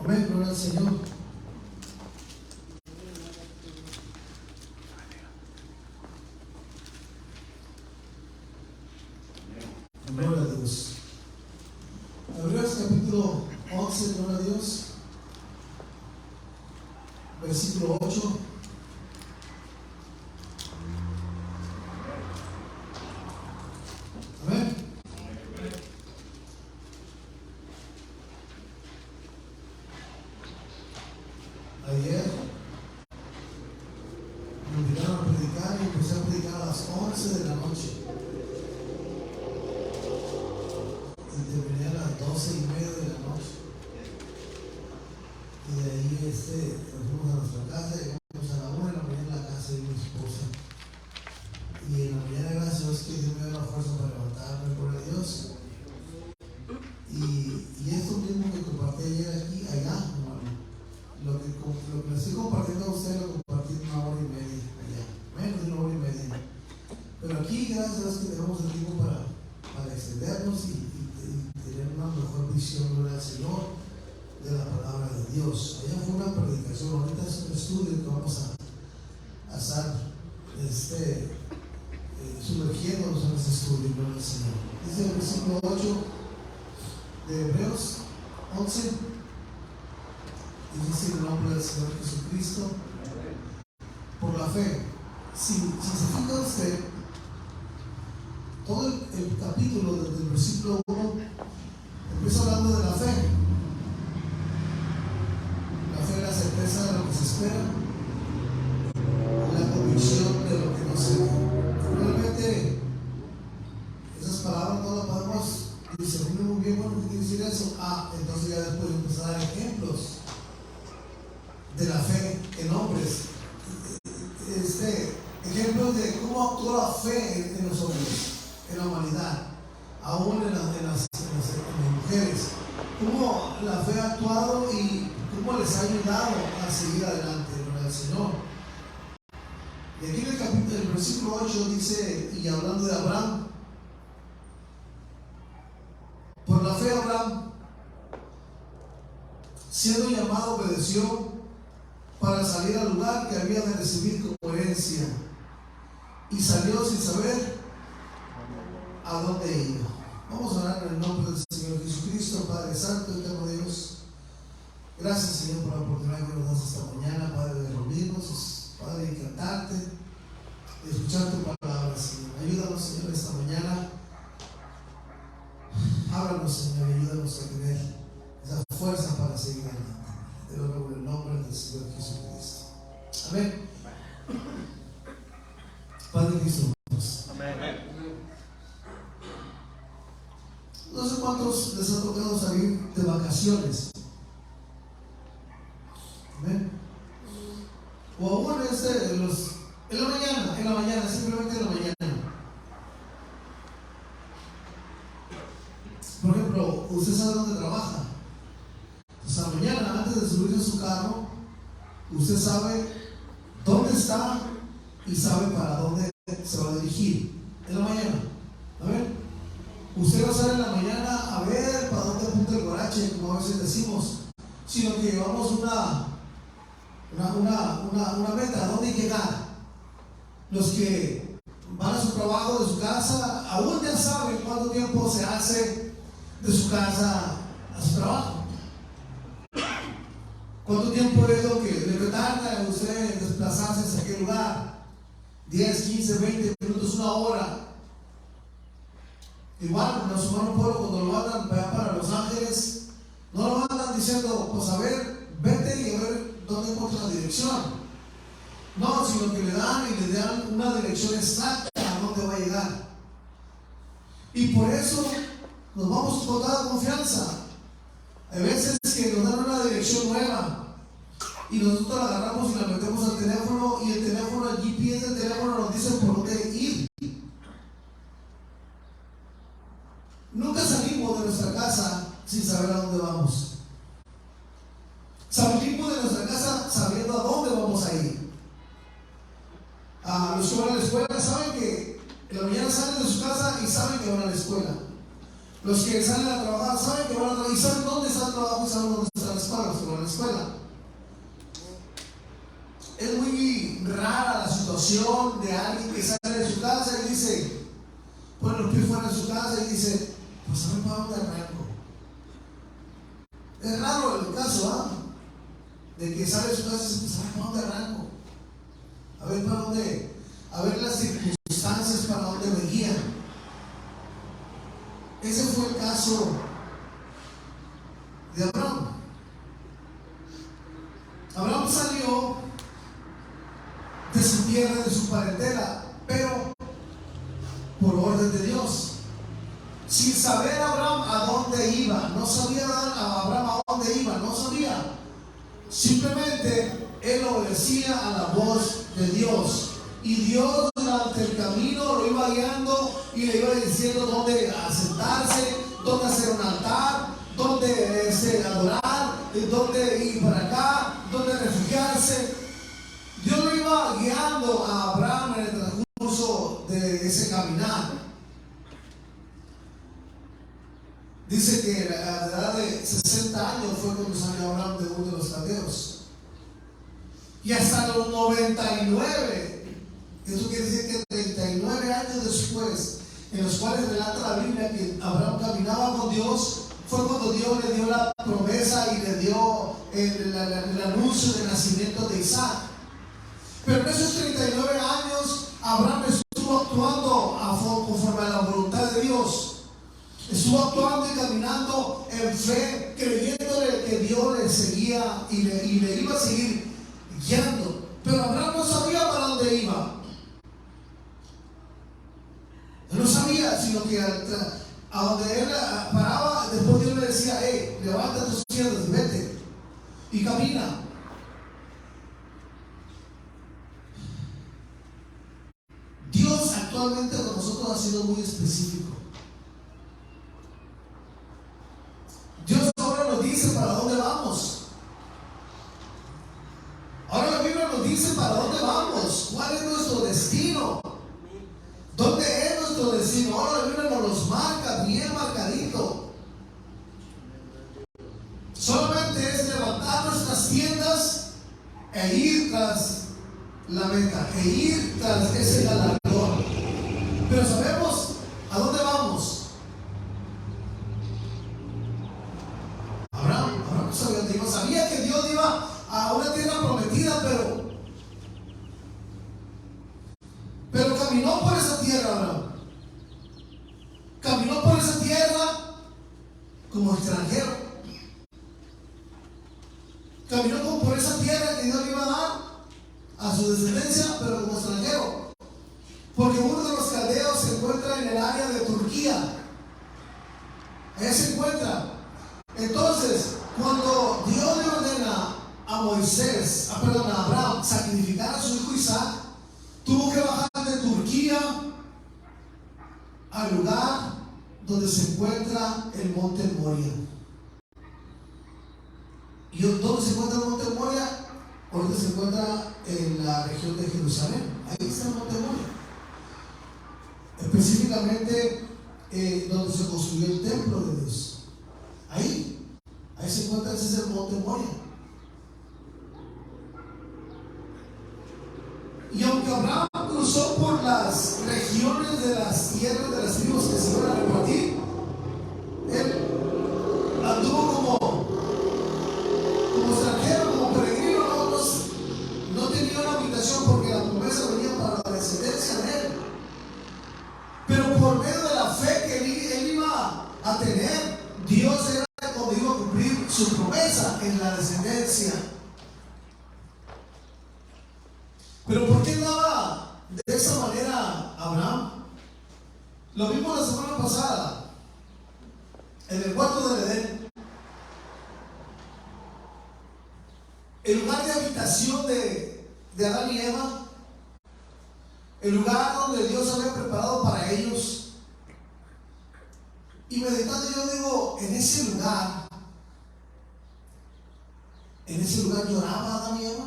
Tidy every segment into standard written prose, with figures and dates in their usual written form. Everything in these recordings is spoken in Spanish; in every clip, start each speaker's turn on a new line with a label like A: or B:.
A: Amén, gloria al Señor. Gloria a Dios. Hebreos capítulo 11, gloria a Dios. Versículo 8. Amén. Ayer me invitaron a predicar y empecé a predicar a las 11 de la noche. Y terminé a las 12:30 de la noche. Y de ahí nos fuimos a nuestra casa, llegamos a la 1 de la mañana en la casa de mi esposa. Y en la mañana, gracias a Dios, que Dios me dio la fuerza para levantarme, por Dios. Y esto mismo que compartí ayer aquí, allá, hermano. Lo que le estoy compartiendo a usted lo compartí en 1 hora y media allá, menos de 1 hora y media. Pero aquí, gracias a Dios, que tenemos el tiempo para extendernos y tener una mejor visión, gloria al Señor, de la palabra de Dios. Allá fue una predicación, ahorita es un estudio que vamos a estar sumergiéndonos en ese estudio, gloria al Señor. Dice el versículo 8 de Hebreos 11. Y dice en el nombre del Señor Jesucristo, por la fe. Si se fija usted, todo el capítulo desde el versículo 1 empieza hablando de la fe. La fe es la certeza de lo que se espera, la convicción de lo que no se ve. Realmente esas palabras no las podemos discernir muy bien. Bueno, ¿qué quiere decir eso? Entonces ya después empezar a dar ejemplos de la fe en hombres, ejemplos de cómo actuó la fe en los hombres, en la humanidad, aún en las mujeres, cómo la fe ha actuado y cómo les ha ayudado a seguir adelante con el Señor. Y aquí en el capítulo, el versículo 8 dice, y hablando de Abraham, por la fe Abraham, siendo llamado, obedeció para salir al lugar que había de recibir como herencia, y salió sin saber a dónde iba. Vamos a orar en el nombre del Señor Jesucristo. Padre Santo y eterno Dios, gracias, Señor, por la oportunidad que nos das esta mañana, Padre, de reunirnos, Padre, y cantarte, de escuchar tu palabra, Señor. Ayúdanos, Señor, esta mañana. Háblanos, Señor, y ayúdanos a tener esa fuerza para seguir adelante. Te lo ruego en el nombre del Señor Jesucristo. Amén. Padre Cristo.
B: Amén.
A: No sé cuántos les ha tocado salir de vacaciones. Amén. O aún en la mañana, simplemente en la mañana. Por ejemplo, usted sabe dónde trabaja. Pues a la mañana, antes de subirse a su carro, usted sabe dónde está y sabe para dónde se va a dirigir. En la mañana. Amén. Usted no sale en la mañana a ver para dónde apunta el guarache, como a veces decimos, sino que llevamos una meta, a dónde llegar. Los que van a su trabajo de su casa, aún ya saben cuánto tiempo se hace de su casa a su trabajo. ¿Cuánto tiempo es lo que le retarda a usted desplazarse hacia aquel lugar? 10, 15, 20 minutos, 1 hora. Igual, nuestro hermano pueblo, cuando lo mandan para Los Ángeles, no lo mandan diciendo, pues a ver, vete y a ver dónde encuentras la dirección. No, sino que le dan una dirección exacta a dónde va a llegar. Y por eso nos vamos con toda confianza. Hay veces que nos dan una dirección nueva y nosotros la agarramos y la metemos al teléfono, y el teléfono, el GPS del teléfono nos dice por dónde ir. Nunca salimos de nuestra casa sin saber a dónde vamos. Salimos de nuestra casa sabiendo a dónde vamos a ir. Los que van a la escuela saben que en la mañana salen de su casa y saben que van a la escuela. Los que salen a trabajar saben que van a trabajar y saben dónde está el trabajo y saben dónde está la escuela, se van a la escuela. Es muy rara la situación de alguien que sale de su casa y dice, pone los pies fuera de su casa y dice, pues a ver para dónde arranco. Es raro el caso, de que sale de su casa y dice, pues a ver para dónde arranco. A ver para dónde, a ver las circunstancias para dónde me guían. Ese fue el caso de Abraham. Abraham salió de su tierra, de su parentela, pero por orden de Dios, sin saber Abraham a dónde iba. No sabía a Abraham a dónde iba, no sabía. Simplemente él obedecía a la voz de Dios, y Dios durante el camino lo iba guiando y le iba diciendo dónde asentarse, dónde hacer un altar, dónde adorar, dónde ir para acá, dónde refugiarse. Dios lo iba guiando a Abraham en el transcurso de ese caminar. Dice que a la edad de 60 años fue cuando salió Abraham de uno de los caldeos. Y hasta los 99, eso quiere decir que 39 años después, en los cuales relata la Biblia que Abraham caminaba con Dios, fue cuando Dios le dio la promesa y le dio el anuncio del nacimiento de Isaac. Pero en esos 39 años, Abraham estuvo actuando conforme a la voluntad de Dios. Estuvo actuando y caminando en fe, creyéndole que Dios le seguía y le iba a seguir guiando. Pero Abraham no sabía para dónde iba. Él no sabía, sino que a donde él paraba, después Dios le decía, levanta tus piernas y vete y camina. Dios actualmente con nosotros ha sido muy específico. Dios ahora nos dice para dónde vamos. Ahora la Biblia nos dice para dónde vamos, cuál es nuestro destino, dónde es nuestro destino. Ahora la Biblia nos los marca bien marcadito. Solamente es levantar nuestras tiendas e ir tras la meta, e ir tras ese galardón. Pero sabemos a dónde vamos. Abraham no sabía dónde iba. Sabía que Dios iba a una tierra prometida, pero caminó por esa tierra. Abraham caminó por esa tierra como extranjero. Caminó por esa tierra que Dios le iba a dar a su descendencia, pero como extranjero, porque uno de los caldeos se encuentra en el área de Turquía. Allá se encuentra. Entonces, cuando Dios le ordena a Abraham sacrificar a su hijo Isaac, tuvo que bajar de Turquía al lugar donde se encuentra el monte Moria. ¿Y dónde se encuentra el monte Moria? Ahorita se encuentra en la región de Jerusalén. Ahí está el monte Moria. Específicamente donde se construyó el templo de Dios. Ahí se encuentra, ese es el monte Moria. Y aunque Abraham cruzó por las regiones de las tierras de las tribus que se iban a repartir, él anduvo como extranjero, como peregrino, no tenía una habitación porque la promesa venía para la descendencia de él. Pero por medio de la fe que él iba a tener, Dios era cuando iba a cumplir su promesa en la descendencia. Pero ¿por qué andaba de esa manera Abraham? Lo vimos la semana pasada en el huerto del Edén. El lugar de habitación de Adán y Eva, el lugar donde Dios había preparado para ellos. Y meditando yo digo, en ese lugar lloraba Adán y Eva,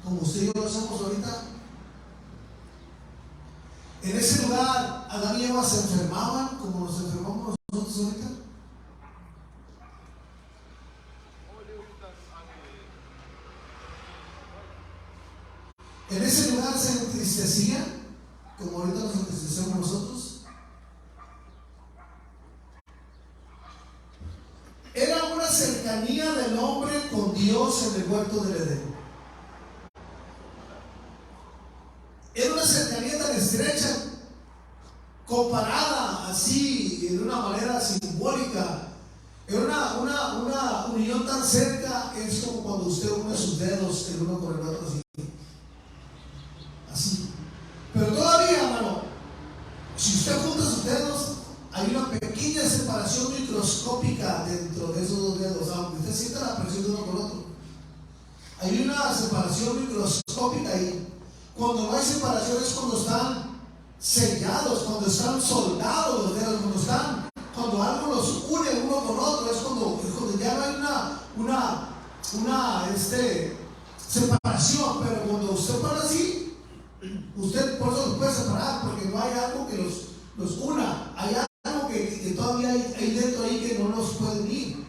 A: como usted y yo lo hacemos ahorita. En ese lugar, Adán y Eva se enfermaban como nos enfermamos nosotros ahorita. En ese lugar se entristecían como ahorita nos entristecemos nosotros. Era una cercanía del hombre con Dios en el huerto del Edén. Era una cercanía tan estrecha, comparada así de una manera simbólica. Era una unión tan cerca, es como cuando usted une sus dedos el uno con el otro así. Así. Pero todavía, hermano, si usted junta sus dedos, hay una pequeña separación microscópica dentro de esos dos dedos, aunque usted sienta la presión de uno con otro. Hay una separación microscópica ahí. Cuando no hay separación es cuando están sellados, cuando están soldados los dedos, cuando algo los une uno con otro, es cuando ya no hay una separación. Pero cuando usted pone así, usted por eso los puede separar, porque no hay algo que los una, hay algo que todavía hay dentro ahí que no los puede unir.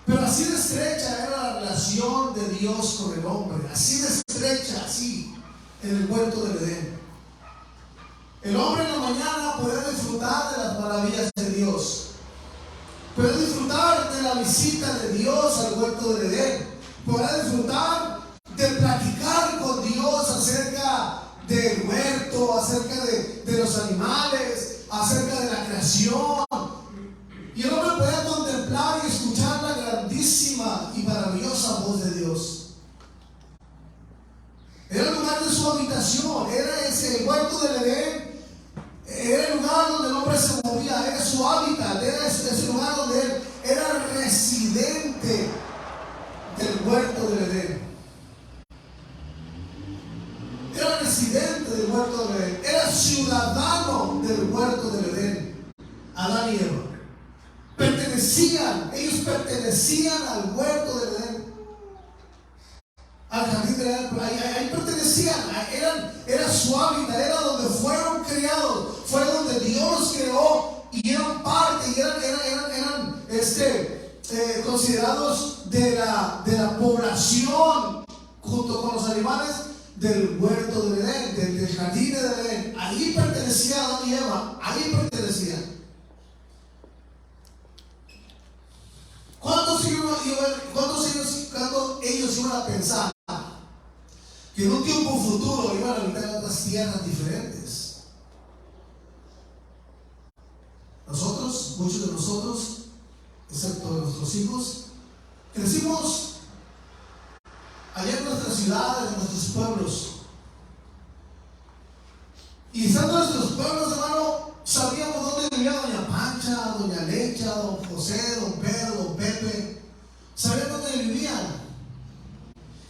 A: Pero así de estrecha era la relación de Dios con el hombre, así de estrecha, así, en el huerto del Edén. El hombre en la mañana puede disfrutar de las maravillas de Dios, puede disfrutar de la visita de Dios al huerto del Edén, puede disfrutar de platicar con Dios acerca del huerto, acerca de los animales, acerca de la creación. Y el hombre puede contemplar y escuchar la grandísima y maravillosa voz de Dios. Era el lugar de su habitación, era ese huerto del Edén, era el lugar donde el hombre se movía, era su hábitat, era ese lugar donde él era residente del huerto del Edén. Era residente del huerto del Edén, era ciudadano del huerto del Edén. Adán y Eva ellos pertenecían al huerto del Edén, al jardín del Edén. Ahí pertenecían, era su hábitat, era donde fueron creados, fue donde Dios los creó y eran parte, y eran considerados de la población junto con los animales del huerto del Edén, del jardín del Edén. Ahí pertenecía Adán y Eva, ahí pertenecían. ¿Cuántos ellos iban a pensar que en un tiempo futuro iban a habitar en otras tierras diferentes? Nosotros, muchos de nosotros, excepto nuestros hijos, crecimos allá en nuestras ciudades, en nuestros pueblos. Y estando en nuestros pueblos, hermano, sabíamos dónde vivía doña Pancha, doña Lecha, don José, don Pedro, don Pepe. Sabían dónde vivían.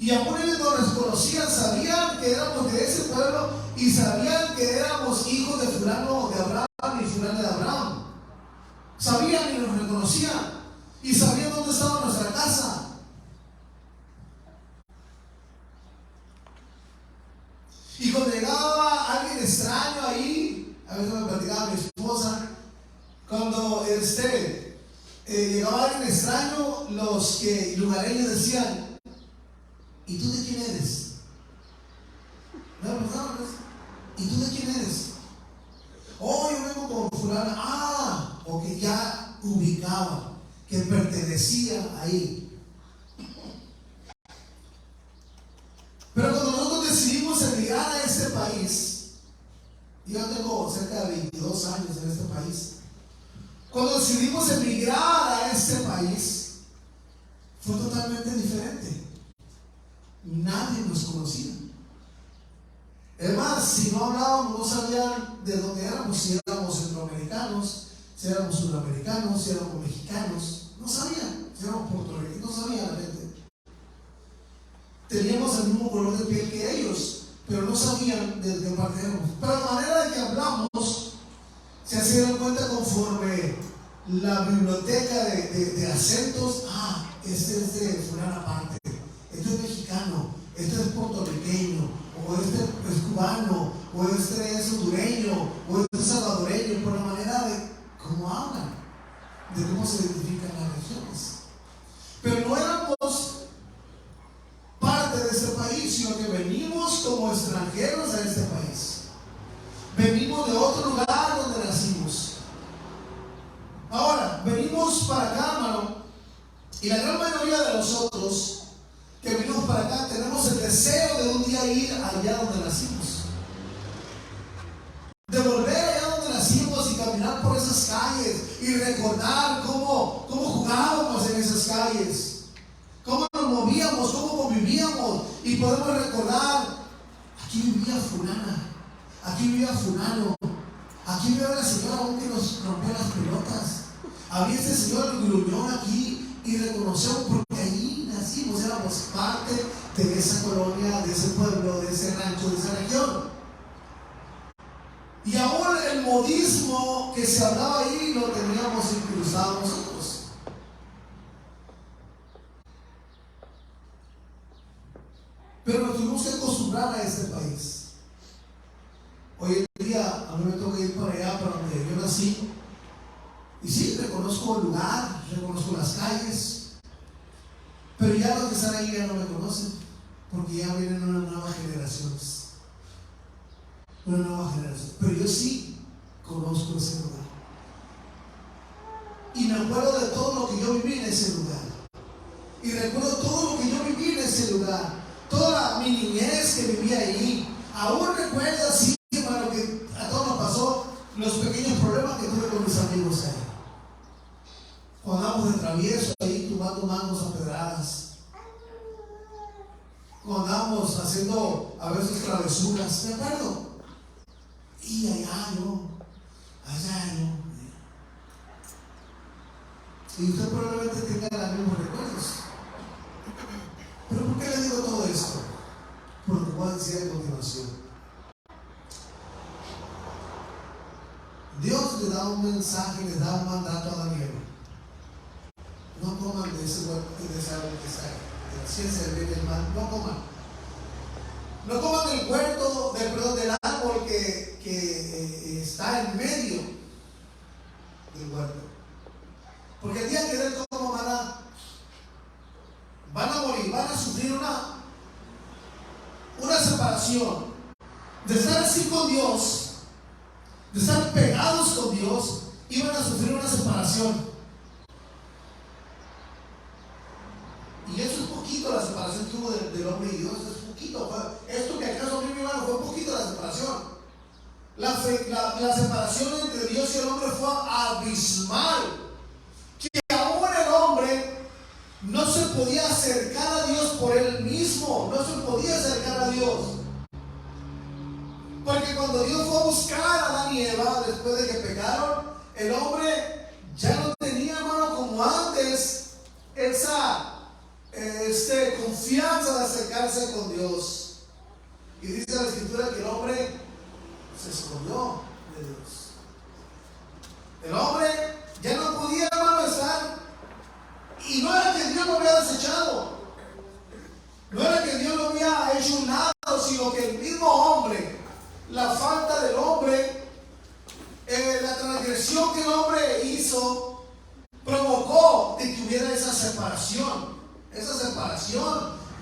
A: Y aún ellos nos conocían, sabían que éramos de ese pueblo y sabían que éramos hijos de fulano de Abraham y fulano de Abraham. Sabían y nos reconocían y sabían dónde estaba nuestra casa. Y cuando llegaba alguien extraño ahí, a veces me platicaba mi esposa, cuando llegaba alguien extraño, los lugareños decían: ¿y tú de quién eres? ¿Y tú de quién eres? Oh, yo vengo con fulana. Ah, porque ya ubicaba que pertenecía ahí. Pero cuando nosotros decidimos emigrar a este país, yo tengo cerca de 22 años en este país. Cuando decidimos emigrar a este país, fue totalmente diferente. Nadie nos conocía. Es más, si no hablábamos, no sabían de dónde éramos, si éramos centroamericanos, si éramos sudamericanos, si éramos mexicanos. No sabían, si éramos puertorriqueños, no sabía la gente. Teníamos el mismo color de piel que ellos, pero no sabían de qué parte éramos. Pero la manera de que hablamos se hacían cuenta conforme la biblioteca de acentos. Ah, este es de fulana parte, este es mexicano, este es puertorriqueño, o este es cubano, o este es hondureño, o este es salvadoreño, por la manera de cómo hablan, de cómo se identifican las regiones. Pero no éramos parte de este país, sino que venimos como extranjeros a este país. Venimos de otro lugar donde nacimos. Ahora, venimos para acá, hermano, y la gran mayoría de nosotros que venimos para acá tenemos el deseo de un día ir allá donde nacimos, de volver allá donde nacimos y caminar por esas calles y recordar cómo jugábamos en esas calles, cómo nos movíamos, cómo convivíamos, y podemos recordar: aquí vivía fulana, aquí vivía fulano, aquí vivía la señora aún que nos rompió las pelotas, había este señor gruñón aquí, y reconocemos porque allí nacimos, éramos parte de esa colonia, de ese pueblo, de ese rancho, de esa región. Y aún el modismo que se hablaba ahí lo teníamos incrustado nosotros. Pero nos tuvimos que acostumbrar a este país. Hoy en día a mí me toca ir para allá, para donde yo nací, y sí, reconozco el lugar, reconozco las calles, pero ya los que están ahí ya no me conocen, porque ya vienen unas nuevas generaciones. Una nueva generación. Pero yo sí conozco ese lugar. Y me acuerdo de todo lo que yo viví en ese lugar. Y recuerdo todo lo que yo viví en ese lugar. Toda mi niñez que viví ahí. Aún recuerdo así, hermano, que a todos nos pasó los pequeños problemas que tuve con mis amigos ahí. Cuando andábamos de travieso ahí, tumbando mangos a pedradas. Cuando andábamos haciendo a veces travesuras, me acuerdo. Y allá yo. Y usted probablemente tenga los mismos recuerdos. Pero ¿por qué le digo todo esto? Por lo que voy a decir a continuación. Dios le da un mensaje, le da un mandato a Daniel. No coman de ese árbol que está ahí, de la ciencia del bien y el mal. No coman. No coman del del árbol que está en medio del huerto. Porque el día que él coma van a morir, van a sufrir una separación. De estar así con Dios, de estar pegados con Dios, iban a sufrir una separación. Y eso es poquito la separación que hubo del hombre y Dios, es poquito. Esto que acaso a mí me iba, fue poquito la separación. La separación entre Dios y el hombre fue abismal. Que aún el hombre no se podía acercar a Dios por él mismo, no se podía acercar a Dios. Porque cuando Dios fue a buscar a Adán y Eva después de que pecaron, el hombre ya no tenía, hermano, como antes, esa confianza de acercarse con Dios. Y dice la Escritura que el hombre se escondió de Dios. El hombre ya no podía, hermano, estar. Y no era que Dios lo había desechado, no era que Dios lo había hecho un lado, sino que el mismo hombre, la falta del hombre, la transgresión que el hombre hizo, provocó de que hubiera esa separación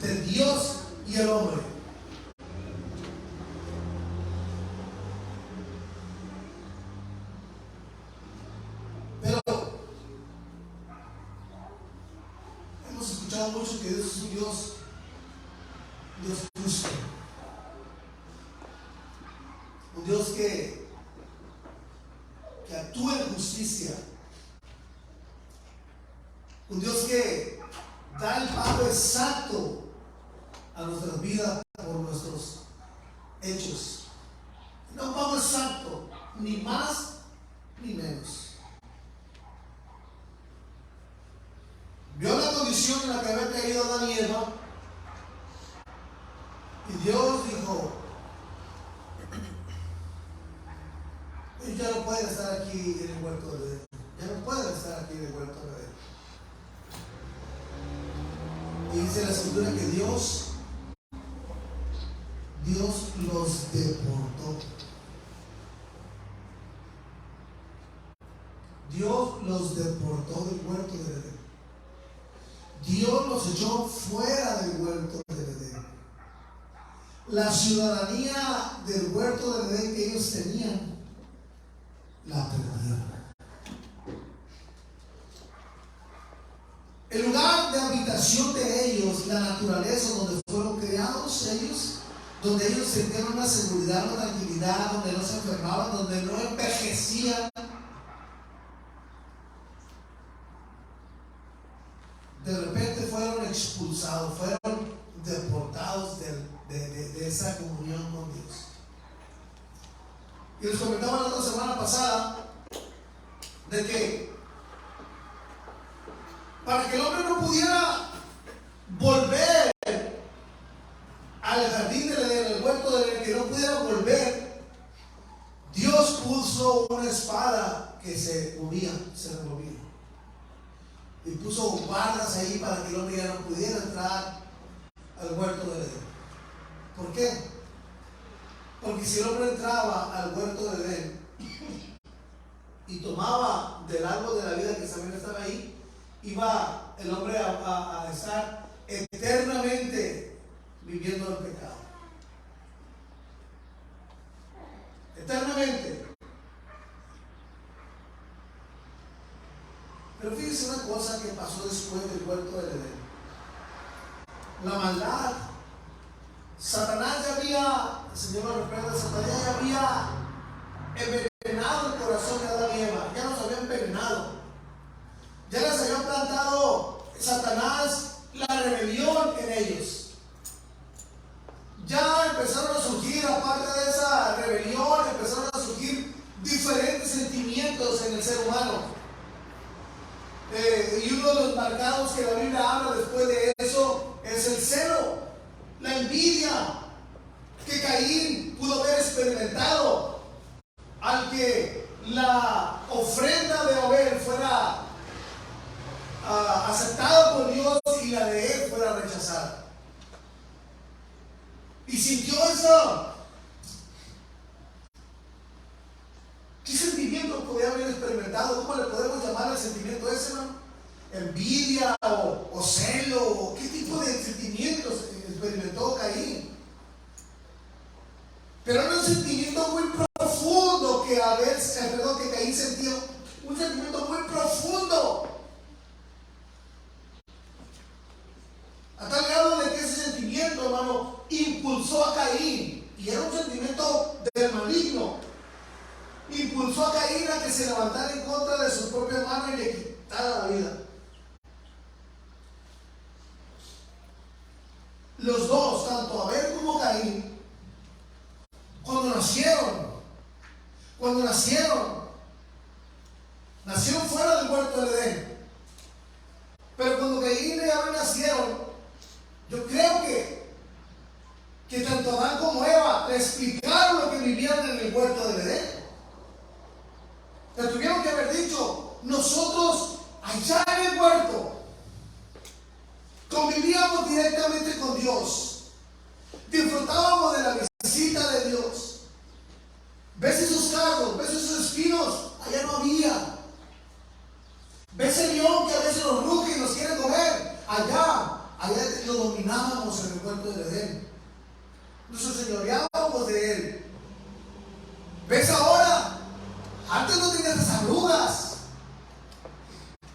A: de Dios y el hombre. Pero hemos escuchado mucho que Dios es un Dios justo, un Dios que actúa en justicia, un Dios que da el pago exacto a nuestras vidas por nuestros hechos. No un pago exacto, ni más ni menos. Vio la condición en la que había caído Adán y Eva, y Dios dijo: ellos ya no pueden estar aquí en el huerto de Edén, ya no pueden estar aquí en el huerto de Edén. Y dice la Escritura que Dios Dios los deportó. Dios los deportó del huerto del Edén. Dios los echó fuera del huerto del Edén. La ciudadanía del huerto del Edén que ellos tenían, la perdieron. El lugar de habitación de ellos, la naturaleza donde fueron creados ellos, donde ellos sentían una seguridad, una tranquilidad, donde no se enfermaban, donde no envejecían, de repente fueron expulsados, fueron deportados de esa comunión con Dios. Y les comentaba la otra semana pasada de que para que el hombre no pudiera volver al jardín del Edén, al huerto del Edén, que no pudiera volver, Dios puso una espada que se movía, se removía. Y puso guardas ahí para que el hombre ya no pudiera entrar al huerto del Edén. ¿Por qué? Porque si el hombre entraba al huerto del Edén y tomaba del árbol de la vida que también estaba ahí, iba el hombre a estar eternamente viviendo el pecado. Eternamente. Pero fíjense una cosa que pasó después del huerto del Edén. La maldad. Satanás ya había, el Señor lo recuerda, Satanás ya había envenenado el corazón de Adán y Eva. Ya los había envenenado. Ya les había plantado Satanás la rebelión en ellos. Ya empezaron a surgir, aparte de esa rebelión, empezaron a surgir diferentes sentimientos en el ser humano. Y uno de los marcados que la Biblia habla después de eso es el celo, la envidia que Caín pudo haber experimentado al que la ofrenda de Abel fuera aceptada por Dios y la de él fuera rechazada. Y sintió eso. ¿Qué sentimiento podía haber experimentado? ¿Cómo le podemos llamar al sentimiento ese, no? ¿Envidia o celo? ¿Qué tipo de sentimientos experimentó Caín? Pero era un sentimiento muy profundo que Caín sentía. Un sentimiento muy profundo. A tal grado de que ese sentimiento, hermano, impulsó a Caín. Y era un sentimiento del maligno. Impulsó a Caín a que se levantara en contra de su propio hermano y le quitara la vida. Los dos, tanto Abel como Caín, cuando nacieron fuera del huerto del Edén. Pero cuando Caín y Abel nacieron, yo creo que tanto Adán como Eva le explicaron lo que vivían en el huerto del Edén. Le tuvieron que haber dicho: nosotros allá en el huerto convivíamos directamente con Dios, disfrutábamos de la visita de Dios. ¿Ves esos cardos? ¿Ves esos espinos? Allá no había. ¿Ves el león que a veces nos ruge y nos quiere comer? Allá lo dominábamos en el huerto del Edén. Nos señoreábamos de él. ¿Ves ahora? Antes no tenía esas arrugas.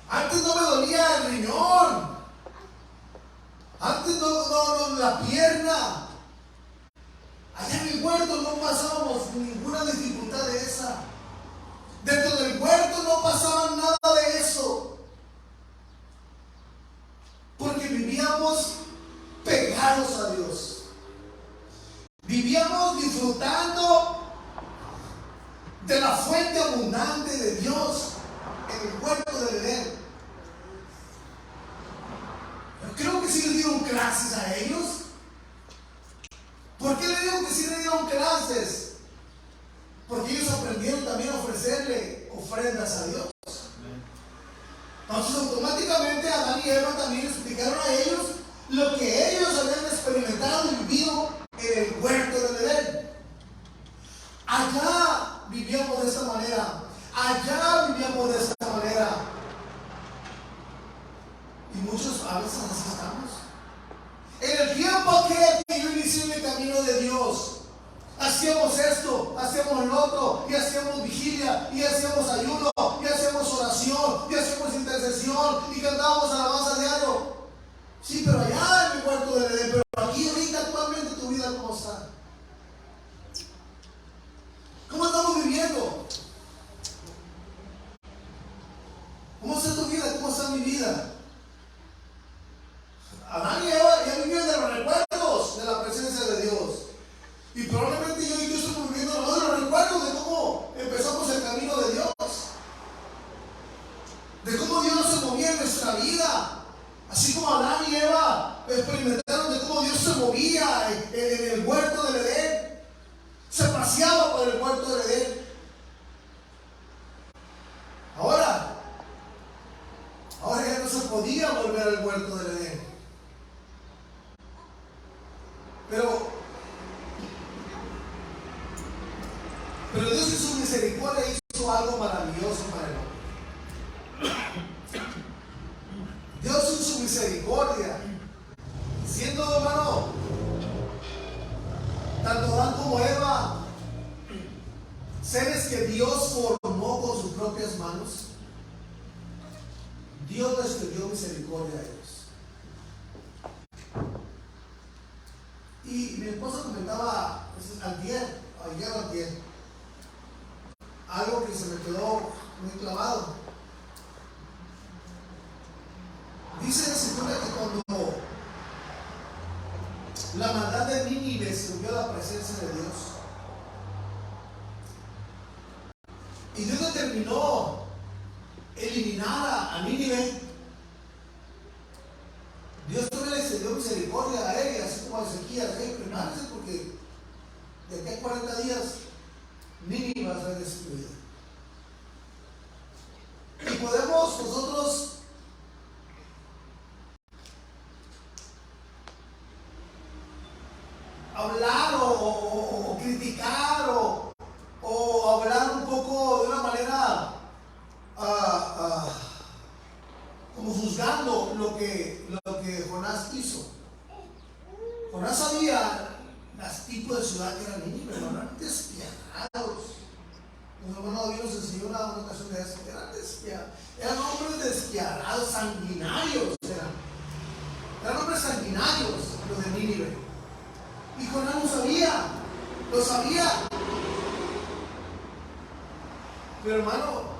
A: Antes no me dolía el riñón. Antes no la pierna. Allá en el huerto no pasábamos ninguna dificultad de esa. Dentro del huerto no pasaba nada de eso. Porque vivíamos pegados a Dios. Vivíamos disfrutando de la fuente abundante de Dios en el huerto del Edén. Yo creo que sí les dieron clases a ellos. ¿Por qué le digo que sí le dieron clases? Porque ellos aprendieron también a ofrecerle ofrendas a Dios. Entonces automáticamente Adán y Eva también explicaron a ellos lo que ellos habían experimentado y vivido en el huerto allá vivíamos de esta manera. Y muchos a veces así estamos. En el tiempo que yo inicié en el camino de Dios, hacíamos esto, hacíamos lo otro, y hacíamos vigilia, y hacíamos ayuno, y hacíamos oración, y hacíamos intercesión, y cantábamos alabanza diario. Sí, pero allá en el cuarto del Edén, pero aquí ahorita actualmente tu vida ¿cómo está? ¿Cómo estamos viviendo? ¿Cómo está tu vida? ¿Cómo está mi vida? Adán y Eva ya vivían de los recuerdos de la presencia de Dios. Y probablemente yo y tú estamos viviendo de los recuerdos de cómo empezamos el camino de Dios. De cómo Dios se movía en nuestra vida. Así como Adán y Eva experimentaron de cómo Dios se movía en el huerto del Edén. Se paseaba por el huerto del Edén. Ahora ya no se podía volver al huerto del Edén. Pero Dios en su misericordia hizo algo maravilloso para el hombre. Dios en su misericordia, siendo, hermano, tanto Adán como Eva, seres que Dios formó con sus propias manos, Dios les dio misericordia a ellos. Y mi esposa comentaba ayer, algo que se me quedó muy clavado. Dice la escritura que cuando la maldad de Nínive subió a la presencia de Dios, y Dios determinó eliminar a Nínive, Dios también le dio misericordia a él, así como a Ezequías. Prepárense porque de aquí a 40 días Nínive va a ser destruida. Y podemos nosotros hablar o criticar o hablar un poco de una manera como juzgando lo que Jonás hizo. Jonás sabía los tipos de ciudad que eran Nínive, pero eran despiadados. Un hermano David nos enseñó una ocasión de eso, eran hombres despiadados, sanguinarios, eran hombres sanguinarios los de Nínive. Y Jonás lo sabía. Pero hermano,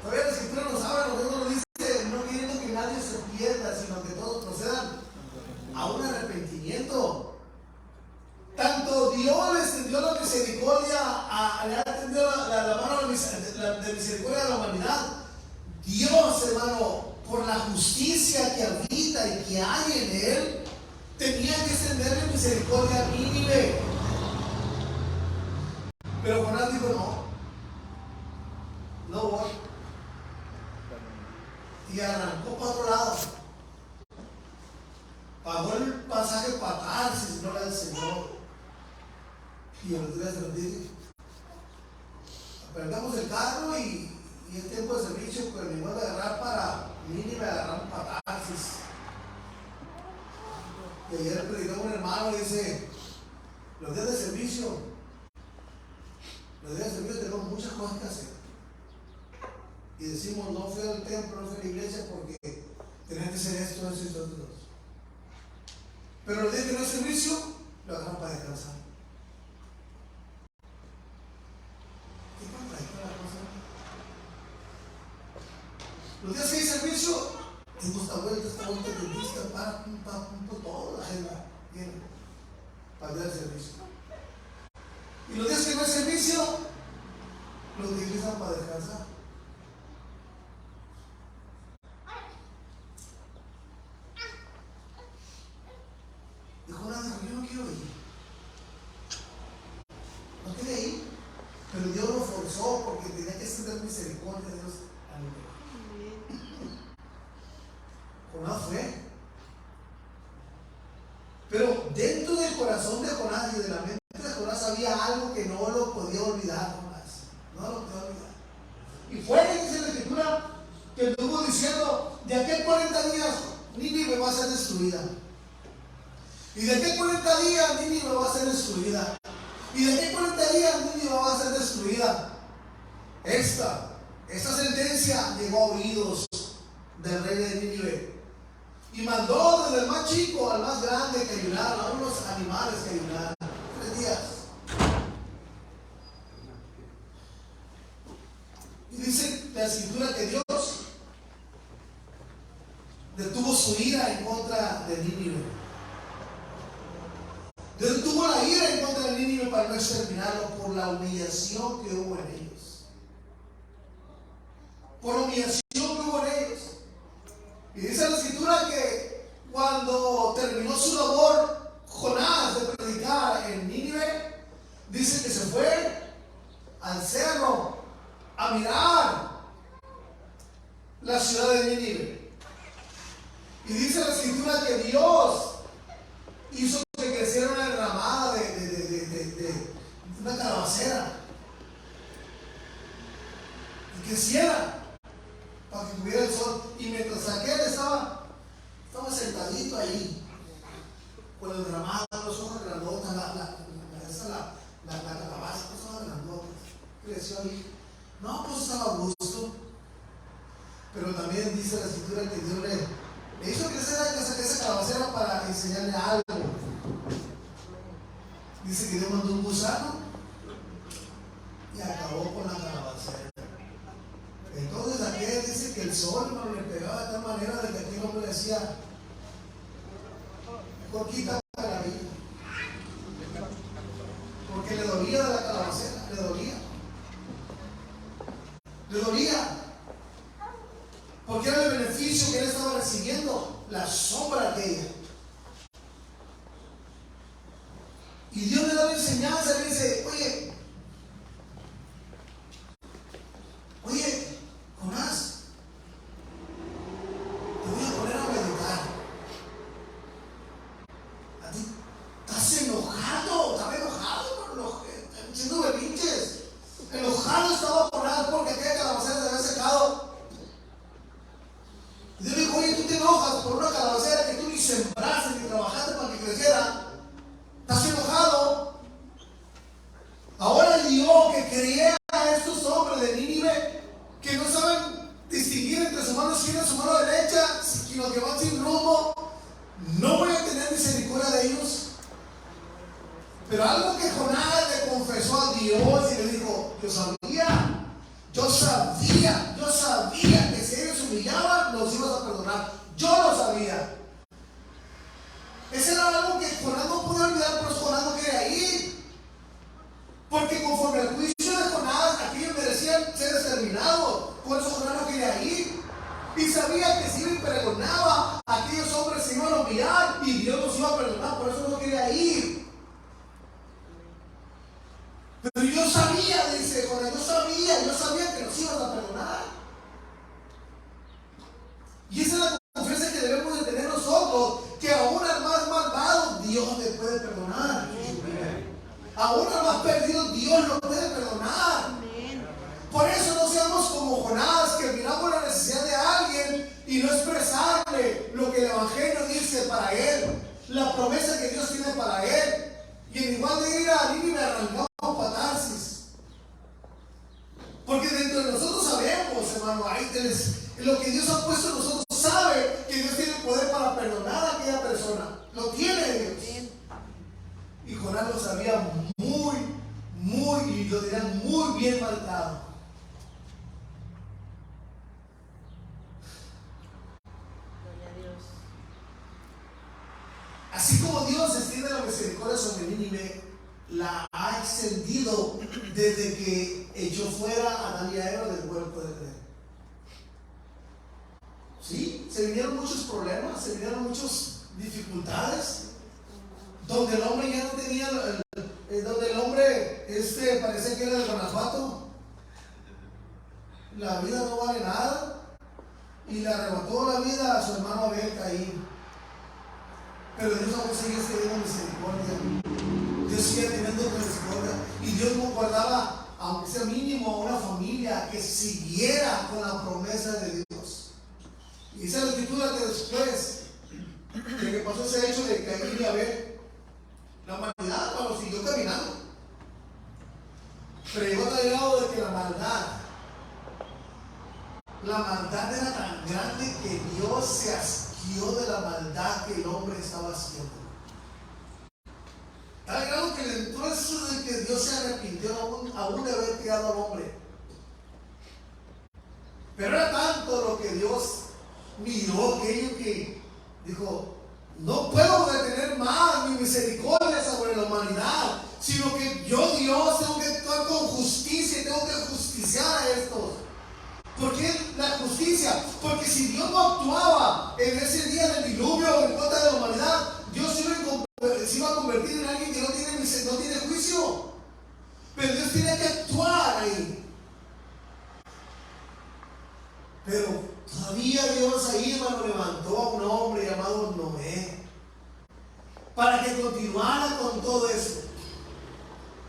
A: todavía la escritura nos habla, nos dice, no queriendo que nadie se pierda, sino que todos procedan a un arrepentimiento. Tanto Dios les tendió la misericordia, le ha tendido la mano de misericordia a la humanidad. Dios, hermano, por la justicia que habita y que hay en él, tenía que extenderle misericordia a Nínive. Pero Jonás dijo no voy. Y arrancó para otro lado. Pagó el pasaje para Tarsis, no del Señor. Y a los días se los dije. Perdamos el carro y el tiempo de servicio, pues ni modo de agarrar para Nínive, agarramos para Tarsis. Y ayer predicó un hermano y dice, los días de servicio tenemos muchas cosas que hacer. Y decimos, no fui al templo, no fui a la iglesia porque tenés que hacer esto, eso y esto. Pero los días que no hay servicio, lo agarran para descansar. ¿Qué contradicción la cosa? Los días que hay servicio, tengo esta vuelta, dentista, para toda la agenda viene para dar servicio. Y los días que no hay servicio, los utilizan para descansar. Y Jonás dijo, yo no quiero ir. No quería ir, pero Dios lo forzó porque tenía que extender misericordia a Dios a Nínive. Jonás fue. Pero dentro del corazón de Jonás y de la mente de Jonás había algo que no lo podía olvidar Jonás. No lo podía olvidar. que estuvo diciendo, de aquí a 40 días Nínive va a ser destruida. Y de aquí a 40 días Nínive va a ser destruida. Y de aquí a 40 días Nínive va a ser destruida. Esta sentencia llegó a oídos del rey de Nínive. Y mandó desde el más chico al más grande que ayunaran, a unos animales que ayunaran. 3 días. Y dice la escritura que Dios detuvo su ira en contra de Nínive. Dios detuvo la ira en contra de Nínive para no exterminarlo por la humillación que hubo en ellos. Por la humillación que hubo en ellos. Y dice la escritura que cuando terminó su labor Jonás de predicar en Nínive, dice que se fue al cerro a mirar la ciudad de Nínive. Y dice la escritura que Dios hizo que creciera una ramada de una calabacera. Y creciera para que tuviera el sol. Y mientras aquel estaba sentadito ahí, con el ramado, los ojos grandotas, la calabaza, los ojos grandotas, creció ahí. No, pues estaba a gusto. Pero también dice la escritura que Dios le hizo crecer esa calabacera para enseñarle algo. Dice que Dios mandó un gusano y acabó con la calabacera. Entonces aquel dice que el sol no le pegaba de tal manera de que aquel hombre decía, mejor quítame la vida. Porque le dolía de la calabacera, le dolía. Le dolía. Porque era el beneficio que él estaba recibiendo, la sombra aquella. Y Dios le da la enseñanza y le dice, oye, Jonás, te voy a poner a meditar. ¿A ti estás enojado? ¿Estaba enojado? Haciendo berrinches. Enojado estaba Jonás porque aquella calabacera se había secado. Y Dios le dijo, oye, tú te enojas por una calabacera que tú ni sembraste ni trabajaste para que creciera. ¿Estás enojado? Ahora el Dios que crea a estos hombres de Nínive que no saben distinguir entre su mano izquierda y su mano derecha, sino que van sin rumbo, no voy a tener misericordia de ellos. Pero algo que Jonás le confesó a Dios y le dijo, yo sabía que si ellos se humillaban, los ibas a perdonar. Yo lo sabía. Ese era algo que Jonás no pudo olvidar, pero Jonás no quería ir. Porque conforme al juicio de Jonás, aquellos merecían ser exterminados. Por eso Jonás no quería ir. Y sabía que si iba y pregonaba, aquellos hombres se iban a humillar y Dios los iba a perdonar. Por eso no quería ir. Pero yo sabía, dice Jonás, yo sabía que nos iban a perdonar. Y esa es la confianza que debemos de tener nosotros, que aún al más malvado Dios le puede perdonar. Aún al más perdido Dios lo puede perdonar. Por eso no seamos como Jonás, que miramos la necesidad de alguien y no expresarle lo que el Evangelio dice para él, la promesa que Dios tiene para él. Y en igual de ir a Nínive arrancamos para Tarsis. Porque dentro de nosotros sabemos, hermano, lo que Dios ha puesto en nosotros, sabe que Dios tiene el poder para perdonar a aquella persona. Lo tiene Dios. Y Jonás lo sabía y lo dirían muy bien marcado. Así como Dios extiende la misericordia sobre Nínive, la ha extendido desde que echó fuera a Adán y a Eva del huerto del Edén. Sí, se vinieron muchos problemas, se vinieron muchas dificultades, donde el hombre ya no tenía, donde el hombre parecía que era de Guanajuato, la vida no vale nada, y le arrebató la vida a su hermano Abel, Caín. Pero Dios aún seguía teniendo misericordia. Dios seguía teniendo misericordia. Y Dios no guardaba, aunque sea mínimo, a una familia que siguiera con la promesa de Dios. dice la escritura que después de que pasó ese hecho de Caín y Abel, la humanidad, cuando siguió caminando, pero llegó al grado de que la maldad era tan grande que Dios se asqueó de la maldad que el hombre estaba haciendo. Tal grado que entonces de que Dios se arrepintió aún de haber creado al hombre. Pero era tanto lo que Dios miró aquello que dijo: no puedo retener más mi misericordia sobre la humanidad, sino que yo, Dios, tengo que actuar con justicia y tengo que justiciar a estos. ¿Por qué la justicia? Porque si Dios no actuaba en ese día del diluvio en contra de la humanidad, Dios se iba a convertir en alguien que no tiene juicio. Pero Dios tiene que actuar ahí. Pero todavía Dios ahí, hermano, levantó a un hombre llamado Noé para que continuara con todo eso.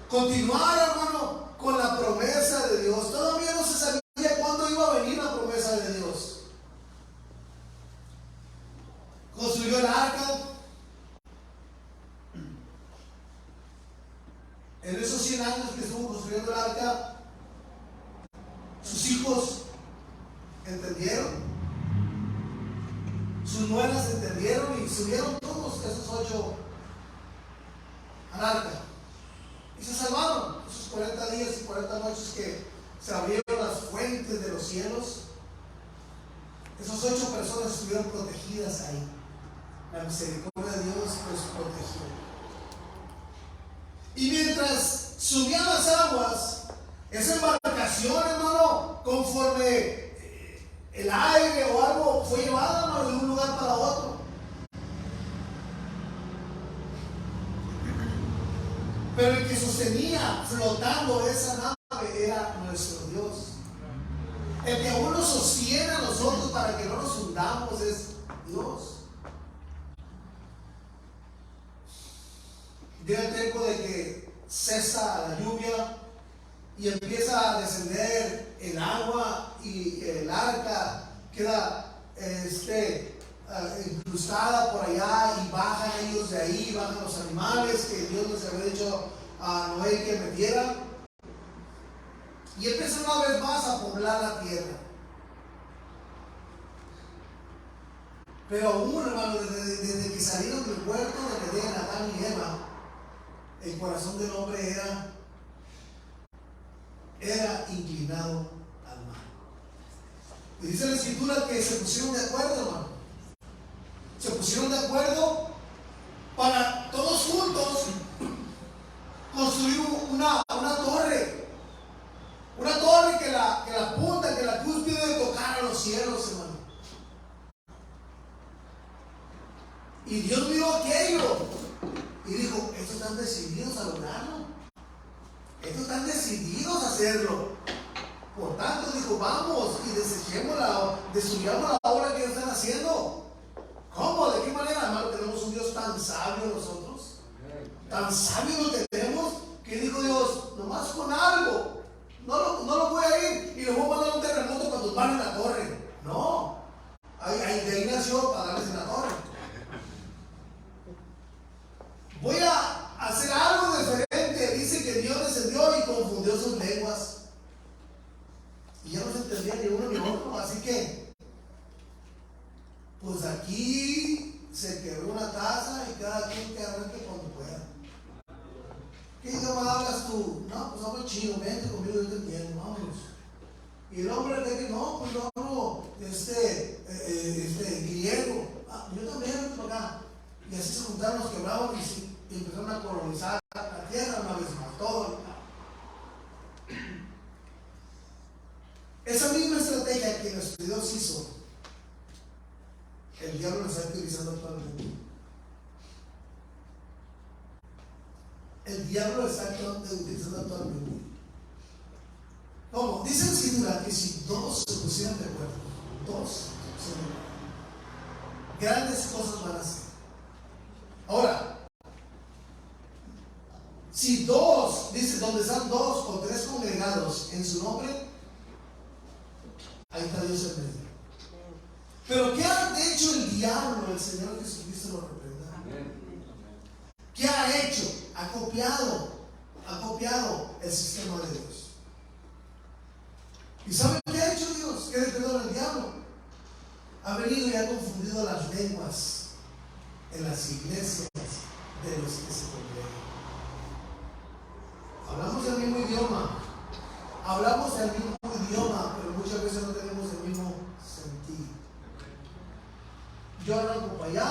A: Continuara, hermano, con la promesa de Dios. Todavía no se sabía cuándo iba a venir la promesa de Dios. Construyó el arca. En esos 100 años que estuvo construyendo el arca, sus hijos entendieron, sus nueras entendieron y subieron todos esos 8 al arca y se salvaron. Esos 40 días y 40 noches que se abrieron las fuentes de los cielos, esas 8 personas estuvieron protegidas ahí. La misericordia de Dios los protegió. Y mientras subían las aguas, esa embarcación, hermano, conforme el aire o algo fue llevada, hermano, de un lugar para otro. Pero el que sostenía flotando esa nave era nuestro Dios. El que aún nos sostiene a nosotros para que no nos hundamos es Dios. Llega el tiempo de que cesa la lluvia y empieza a descender el agua y el arca queda incrustada por allá y bajan ellos de ahí, bajan los animales que Dios les había dicho a Noé que metiera y empieza una vez más a poblar la tierra. Pero aún, hermano, desde que salieron del huerto de Edén, Adán y Eva, el corazón del hombre era inclinado al mal. Y dice la escritura que se pusieron de acuerdo, hermano. Se pusieron de acuerdo para todos juntos construir una torre. Una torre que la punta, que la cúspide tocara los cielos, hermano. Y Dios vio aquello y dijo: estos están decididos a lograrlo. Estos están decididos a hacerlo. Por tanto, dijo: vamos y destruyamos la obra que ellos están haciendo. ¿Cómo? ¿De qué manera, hermano? Tenemos un Dios tan sabio nosotros. Tan sabio lo tenemos que dijo Dios: nomás con algo. No lo voy a ir y le voy a mandar un terremoto cuando van en la torre. No. De ahí nació para darles en la torre. Voy a hacer algo diferente. Dice que Dios descendió y confundió sus lenguas. Y ya no se entendía ni uno ni otro. Así que, pues aquí se quebró una taza y cada quien que arranque cuando pueda. ¿Qué idioma hablas tú? No, pues hablo chino, vente conmigo, yo te entiendo, vámonos. Y el hombre le dice: no, pues yo hablo griego. Ah, yo también, vente por acá. Y así se juntaron los quebrados y empezaron a colonizar la tierra una vez más, todo. Esa misma estrategia que nuestro Dios hizo, el diablo lo está utilizando actualmente. El diablo lo está utilizando actualmente. ¿Cómo? Dice la escritura que si dos se pusieran de acuerdo, grandes cosas van a hacer. Ahora, si dos, dice, donde están 2 o 3 congregados en su nombre, ahí está Dios en medio. Pero ¿qué ha hecho el diablo? El Señor Jesucristo lo reprenda. ¿Qué ha hecho? Ha copiado el sistema de Dios. ¿Y saben qué ha hecho Dios? ¿Qué decretó el diablo? Ha venido y ha confundido las lenguas en las iglesias de los que se congregan. Hablamos el mismo idioma, pero muchas veces no tenemos el mismo sentido. Yo arranco para allá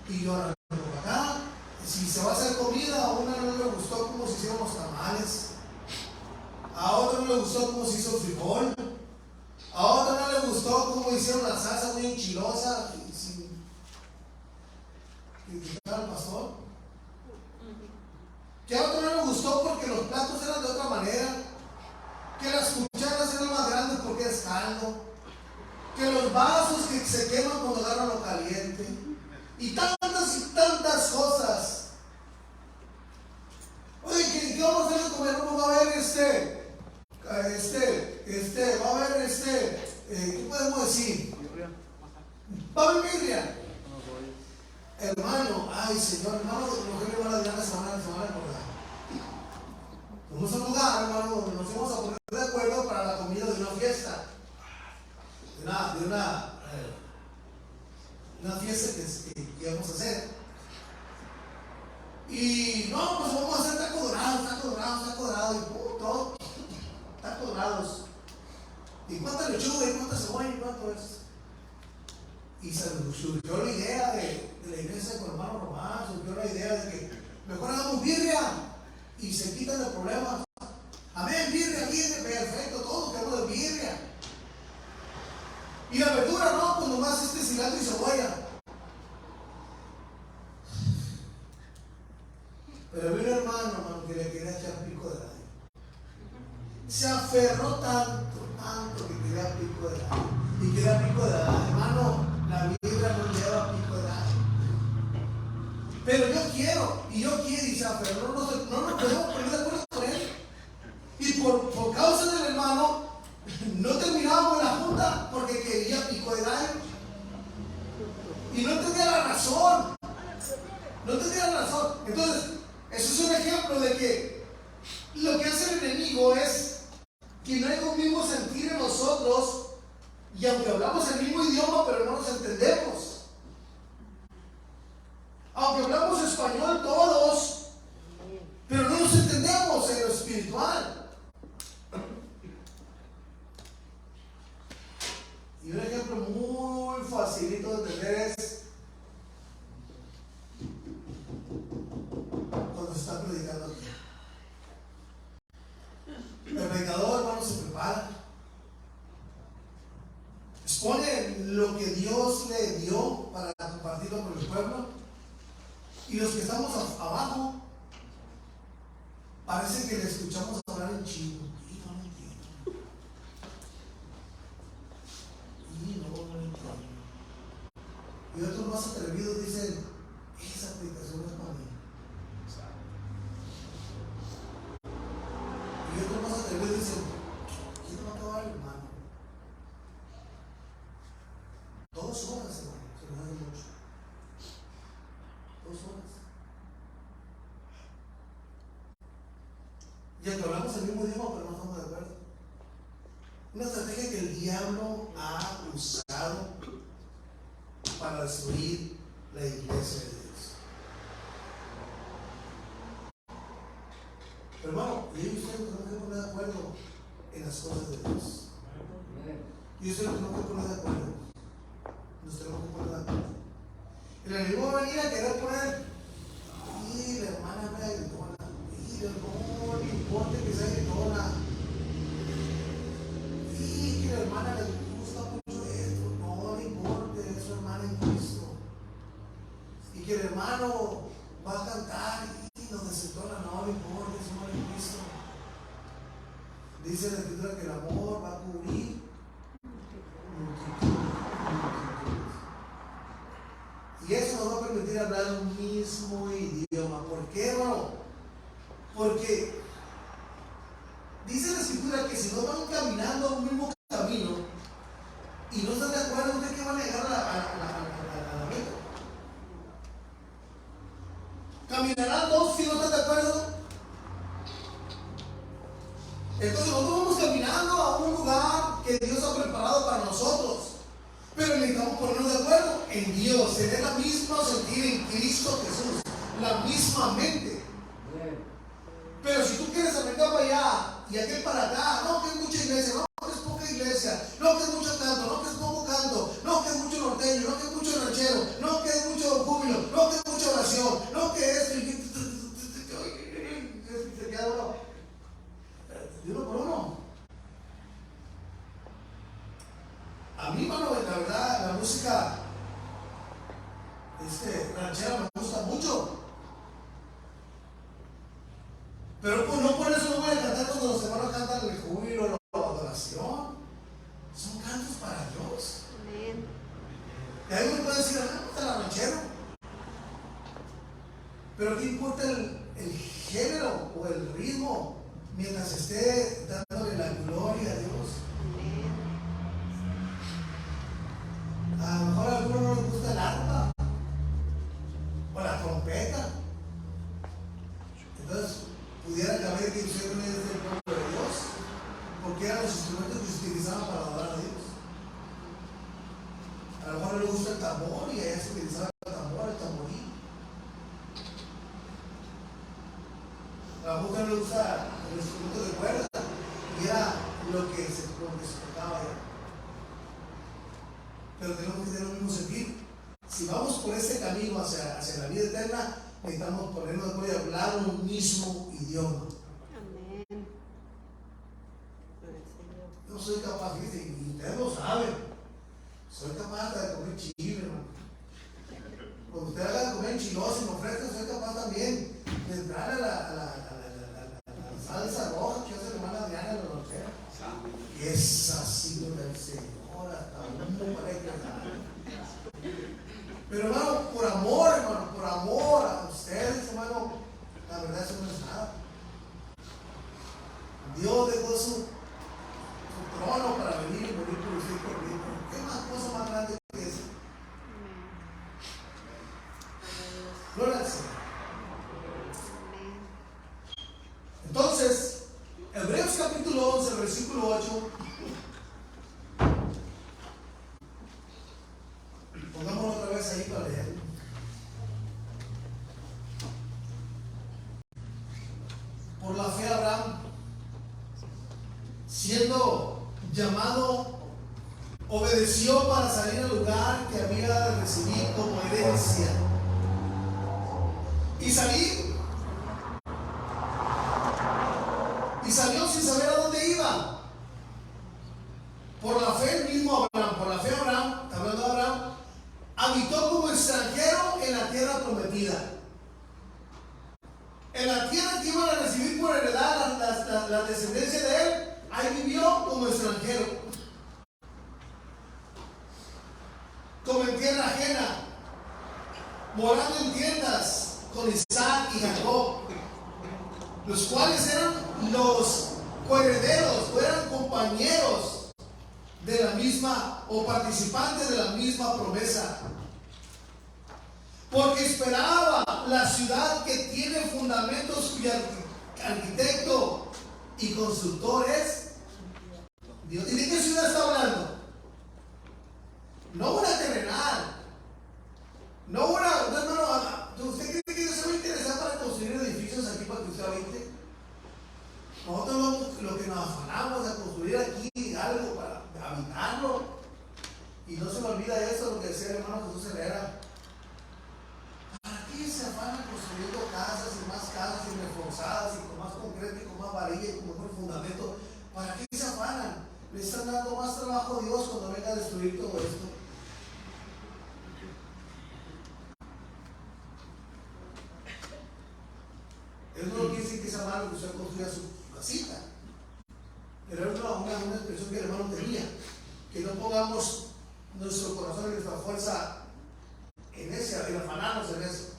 A: y yo arranco para acá. Si se va a hacer comida, a una no le gustó como se hicieron los tamales, a otro no le gustó como se hizo el frijol, a otro no le gustó como hicieron la salsa muy enchilosa, sin criticar al pastor. Que a otro no le gustó porque los platos eran de otra manera, que las cucharas eran más grandes porque es caldo, que los vasos que se queman cuando agarran lo caliente, y tantas cosas. Oye, ¿qué vamos a hacer de comer? ¿Cómo va a haber va a haber ¿qué podemos decir? Va a haber birria. Hermano, ay Señor, hermano, lo que me van a dar la semana acordar. Vamos a un lugar, hermano, donde nos vamos a poner de acuerdo para la comida de una fiesta. De una fiesta que vamos a hacer. Y no, pues vamos a hacer taco dorado, y todo, tacos dorados. ¿Y cuánta lechuga, y cuánta cebolla, y cuánto es? Y se surgió la idea de la iglesia con el hermano Román, surgió la idea de que mejor hagamos birria y se quitan los problemas. Amén, birria, perfecto, todos queremos de birria. Y la verdura, no, pues nomás cilantro y cebolla. Pero había un hermano que le quería echar pico de gallo. Se aferró tanto que quería pico de gallo. Y quería pico de gallo. Hermano, la Biblia no lleva pico de gallo. Pero yo quiero, y se aferró, no nos podemos poner de acuerdo con él. Y por causa del hermano, no terminábamos la junta porque quería pico de gallo. Y no tenía la razón. Entonces, eso es un ejemplo de que lo que hace el enemigo es que no hay un mismo sentir en nosotros, y aunque hablamos el mismo idioma, pero no nos entendemos. Aunque hablamos español todos, pero no nos entendemos en lo espiritual. Y un ejemplo muy facilito de entender es cuando se está predicando aquí. El predicador, hermano, se prepara, expone lo que Dios le dio para compartirlo con el pueblo, y los que estamos abajo parece que le escuchamos hablar en chino y no lo entiendo. Y otros más atrevidos dicen: esa predicación es para mí. Y otros más atrevidos dicen: ¿quién va a acabar, hermano? 2 horas, hermano, se nos hace mucho. 2 horas. Y aunque hablamos el mismo idioma, pero no estamos de acuerdo. Una estrategia que el diablo ha usado para destruir la iglesia de Dios. Pero hermano, yo y usted nos tenemos que poner de acuerdo en las cosas de Dios. Y usted nos tenemos que poner de acuerdo. El enemigo va a venir a querer poner: y la hermana me gritona, y no le importa que sea gritona, y que la hermana le gusta mucho esto, no le importa, es su hermana en Cristo, y que el hermano va a cantar y nos desentona, no le importa, es su hermana en Cristo. Dice la Escritura que el amor va a cubrir multitud. Y eso nos va a permitir hablar un mismo idioma. ¿Por qué, hermano? Porque Pero necesitamos ponernos de acuerdo en Dios, tener la misma sentir en Cristo Jesús, la misma mente. Pero si tú quieres arrancar para allá y aquel para acá, no, que es mucha iglesia, no, que es poca iglesia, no, que es mucho canto, no, que es poco canto, no, que es mucho norteño, no, que es mucho ranchero, no, que es mucho júbilo, no, que es mucha oración, no, que esto y se queda uno de uno por uno. A mí, mano, la verdad, la música ranchera me gusta mucho. Pero pues no por eso no voy a cantar cuando los hermanos cantan el júbilo, la adoración. Son cantos para Dios. Amén. Y ahí uno puede decir, a mí me gusta el ranchero. Pero ¿qué importa el género o el ritmo mientras esté dándole la gloria a Dios? A lo mejor a algunos no les gusta el arpa o la trompeta. Entonces, pudiera caber que usted no es del pueblo de Dios, porque eran los instrumentos que se utilizaban para adorar a Dios. A lo mejor no le gusta el tambor y allá se utilizaba el tambor, el tamborí. A lo mejor no le gusta el instrumento de cuerda y era lo que se tocaba allá. Pero tenemos que tener el mismo sentir. Si vamos por ese camino hacia la vida eterna, necesitamos ponernos de acuerdo y hablar un mismo idioma. Amén. Yo soy capaz, fíjense, y ustedes lo saben, soy capaz hasta de comer chile, hermano. Cuando usted haga de comer enchiloso y me ofrezca, soy capaz también de entrar a la salsa roja que hace la hermana Adriana en la nortera. Y es así lo del Señor, hasta un parece. Pero hermano, por amor a ustedes, hermano, la verdad eso no es nada. Dios dejó su trono para venir y morir por usted y por mí. ¿Qué más cosa más grande que eso? Gloria al Señor. Entonces, Hebreos capítulo 11, versículo 8. Pongámoslo otra vez ahí para leer. Por la fe Abraham, siendo llamado, obedeció para salir al lugar que había de recibir como herencia. Y salió sin saber a dónde iba. Por la fe el mismo Abraham, por la fe Abraham, hablando de Abraham, habitó como extranjero en la tierra prometida. En la tierra que iban a recibir por heredad la descendencia de él, ahí vivió como extranjero. Como en tierra ajena, morando en tiendas con Isaac y Jacob, los cuales eran los coherederos, o eran compañeros de la misma o participantes de la misma promesa. Porque esperaba la ciudad que tiene fundamentos, cuyo arquitecto y constructor es Dios. ¿Y de qué ciudad está hablando? No una terrenal, no una, no, ¿usted cree que Dios se va a interesar para construir edificios aquí para que usted habite? Nosotros lo que nos afanamos a construir aquí algo para habitarlo. Y no se me olvida eso, lo que decía el hermano Jesús Herrera. ¿Para qué se afanan construyendo casas y reforzadas y con más concreto y con más varilla y con mejor fundamento? ¿Para qué se afanan? Le están dando más trabajo a Dios cuando venga a destruir todo esto. Eso no quiere decir que sea malo que usted construya su casita. Pero es una expresión que el hermano tenía. Que no pongamos nuestro corazón y nuestra fuerza en afanarnos en eso.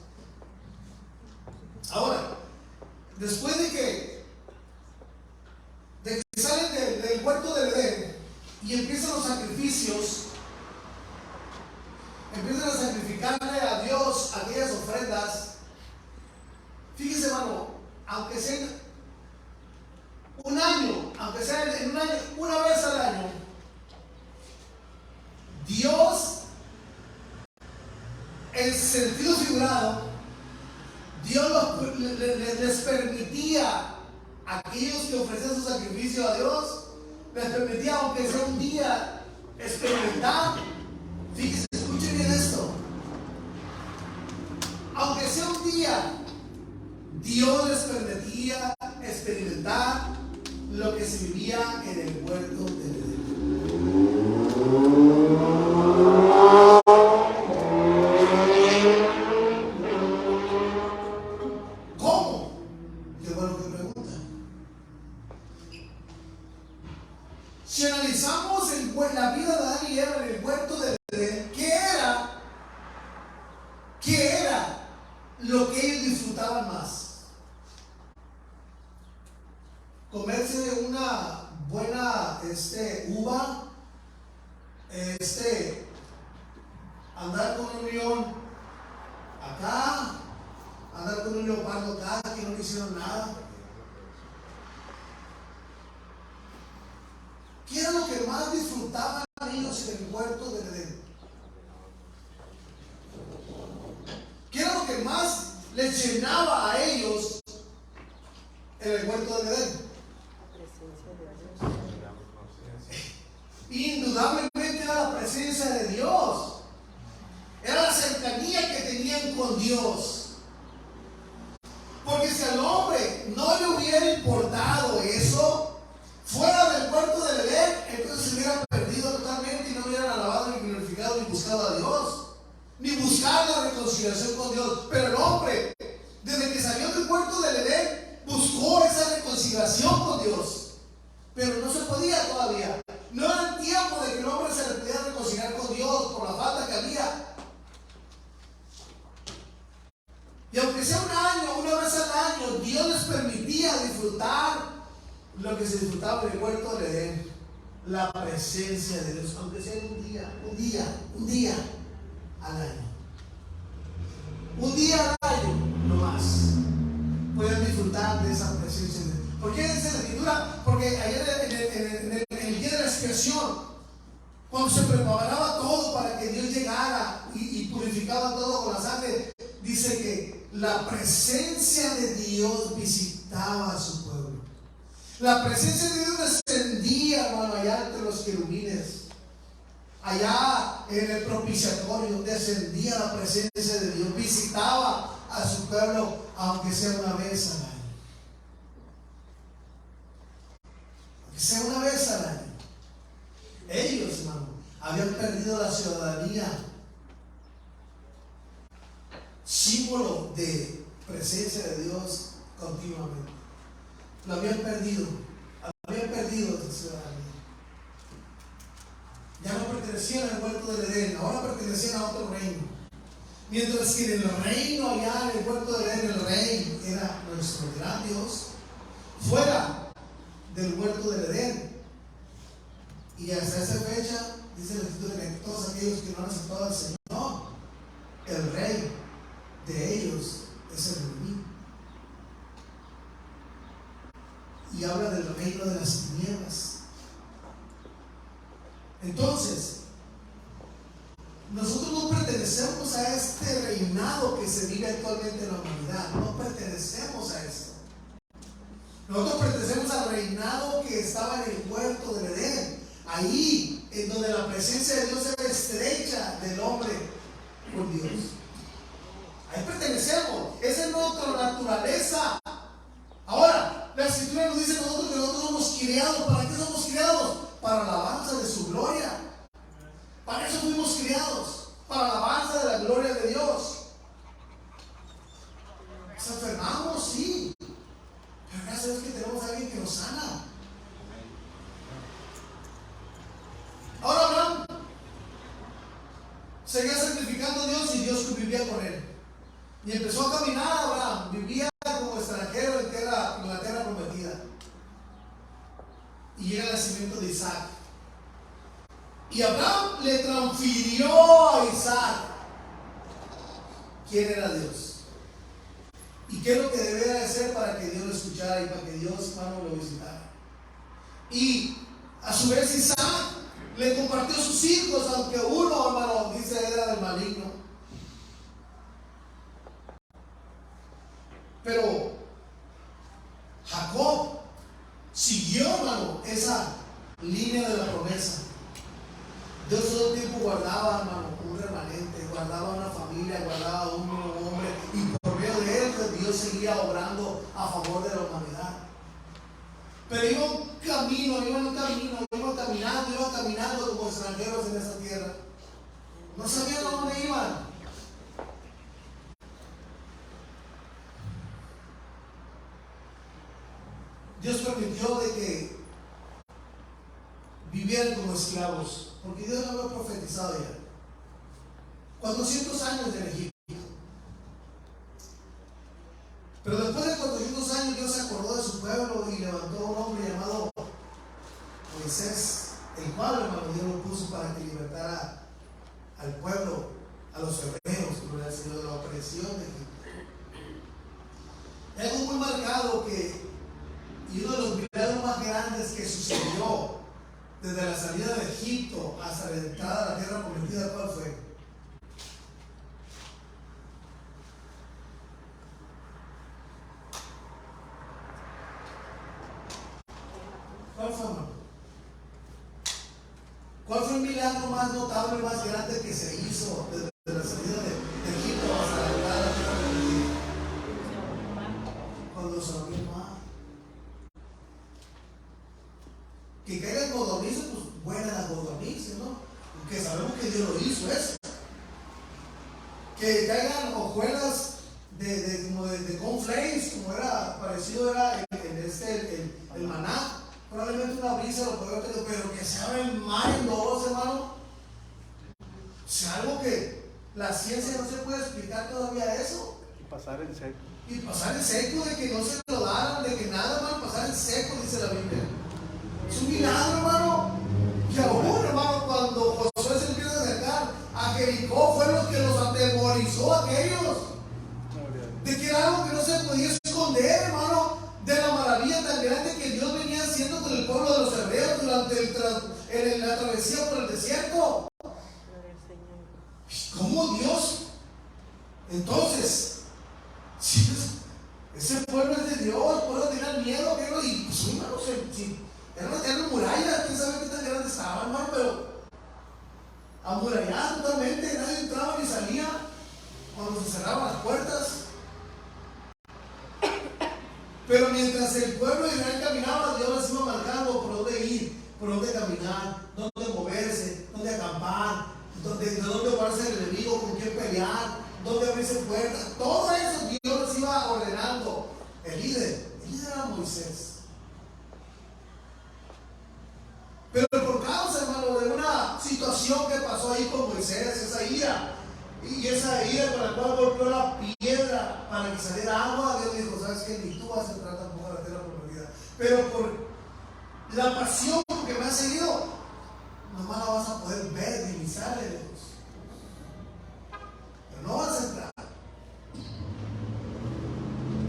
A: Ahora, después de que salen del huerto del Edén y empiezan los sacrificios, empiezan a sacrificarle a Dios aquellas ofrendas. Fíjese, hermano, aunque sea un año, aunque sea en un año, una vez al año, Dios en sentido figurado, Dios les permitía a aquellos que ofrecían su sacrificio a Dios, les permitía, aunque sea un día, experimentar. Fíjense, escuchen bien esto. Aunque sea un día, Dios les permitía experimentar lo que se vivía en el huerto del Edén. ¿Cómo? Qué bueno que preguntan. Si analizamos la vida de Adán y Eva en el huerto del Edén, ¿qué era lo que ellos disfrutaban más? Comerse una buena uva, andar con un león acá, andar con un leopardo acá, que no le hicieron nada. ¿Qué era lo que más disfrutaban ellos en el huerto del Edén? ¿Qué era lo que más les llenaba a ellos en el huerto del Edén? Indudablemente era la presencia de Dios, era la cercanía que tenían con Dios. Porque si al hombre no le hubiera importado eso, fuera del huerto del Edén, entonces se hubiera perdido totalmente y no hubieran alabado ni glorificado ni buscado a Dios, ni buscar la reconciliación con Dios. Pero el hombre, desde que salió del huerto del Edén, buscó esa reconciliación con Dios, pero no se podía todavía. No era el tiempo de que el hombre se le pudiera reconciliar con Dios por la falta que había. Y aunque sea un año, una vez al año, Dios les permitía disfrutar lo que se disfrutaba en el huerto del Edén, la presencia de Dios, aunque sea un día al año. Un día al año, no más. Pueden disfrutar de esa presencia de Dios. ¿Por qué dice la Escritura? Porque ayer en el día de la expiación, cuando se preparaba todo para que Dios llegara y purificaba todo con la sangre, dice que la presencia de Dios visitaba a su pueblo. La presencia de Dios descendía, hermano, allá entre los querubines. Allá en el propiciatorio descendía la presencia de Dios, visitaba a su pueblo, aunque sea una vez al año. Aunque sea una vez al año. Ellos, hermano, habían perdido la ciudadanía, símbolo de presencia de Dios continuamente. Lo habían perdido esa ciudadanía. Ya no pertenecían al huerto del Edén, ahora pertenecían a otro reino. Mientras que en el reino allá, en el huerto del Edén, el rey era nuestro gran Dios. Fuera del huerto del Edén, y hasta esa fecha, dice la Escritura, que todos aquellos que no han aceptado al Señor, el rey de ellos es el enemigo. Y habla del reino de las tinieblas. Entonces, nosotros no pertenecemos a este reinado que se vive actualmente en la humanidad. No pertenecemos a eso. Nosotros pertenecemos al reinado que estaba en el huerto del Edén. Ahí, en donde la presencia de Dios era estrecha del hombre con Dios. Ahí pertenecemos. Esa es nuestra naturaleza. Ahora, la Escritura nos dice nosotros que nosotros somos criados. ¿Para qué somos criados? Para la alabanza de su gloria. Para eso fuimos criados. Para la alabanza de la gloria de Dios. ¿Nos enfermamos? Sí. Pero gracias a Dios que tenemos a alguien que nos sana. Ahora Abraham seguía sacrificando a Dios y Dios convivía con él. Y empezó a caminar Abraham. Vivía como extranjero en la tierra prometida. Y llega el nacimiento de Isaac. Y Abraham le transfirió a Isaac quién era Dios. Y qué es lo que debía de hacer para que Dios lo escuchara y para que Dios, hermano, lo visitara. Y a su vez Isaac le compartió sus hijos, aunque uno, hermano, dice era del maligno. Pero Jacob siguió, hermano, esa línea de la promesa. Dios todo el tiempo guardaba, hermano, un remanente, guardaba una familia, guardaba un nuevo hombre, y por medio de él, pues, Dios seguía obrando a favor de la humanidad. Pero iban caminando como extranjeros en esa tierra. No sabían a dónde iban. Dios permitió de que vivieran como esclavos, porque Dios lo había profetizado ya. 400 años en Egipto. Pero después de 400 años Dios se acordó de su pueblo y levantó a un hombre llamado Moisés, el cual, hermano, Dios lo puso para que libertara al pueblo, a los hebreos, gloria al Señor, de la opresión de Egipto. Es algo muy marcado y uno de los milagros más grandes que sucedió desde la salida de Egipto hasta la entrada a la tierra prometida, ¿cuál fue? ¿Cuál fue, hermano? ¿Cuál fue el milagro más notable, más grande que se hizo desde la salida de Egipto hasta la entrada a la tierra prometida? Cuando se abrió el mar. Que caigan codornices, pues buenas las codornices, ¿no? Porque sabemos que Dios lo hizo eso. Que caigan hojuelas de cornflakes, como era parecido era el maná. Probablemente una brisa lo puede haber tenido, pero que se abra el mar en dos, hermano. O sea, algo que la ciencia no se puede explicar todavía eso.
B: Y pasar en seco.
A: Y pasar en seco, de que no se lo daran, de que nada, hermano, pasar en seco, dice la Biblia. Es un milagro, hermano. Y aún, hermano, cuando Josué se empieza a acercar a Jericó, fue lo que los atemorizó a aquellos. De que era algo que no se podía esconder, hermano, de la maravilla tan grande que Dios venía haciendo con el pueblo de los hebreos durante la travesía por el desierto. ¿Cómo Dios? Entonces, si ese pueblo es de Dios, pueblo tener miedo, pero y pues, hermano, eran murallas, quién sabe qué tan grandes estaban, hermano, pero amuralladas totalmente, nadie entraba ni salía cuando se cerraban las puertas. Pero mientras el pueblo de Israel caminaba, Dios les iba marcando por dónde ir, por dónde caminar, dónde moverse, dónde acampar, de dónde guardarse el enemigo, con quién pelear, dónde abrirse puertas. Todo eso Dios les iba ordenando. El líder era Moisés. Pero por causa, hermano, de una situación que pasó ahí con Moisés, esa ira, y esa ira con la cual golpeó la piedra para que saliera agua, Dios dijo, ¿sabes qué? Ni tú vas a entrar tampoco a la tierra prometida. Pero por la pasión que me ha seguido, nomás la vas a poder ver, divisar de lejos. Pero no vas a entrar.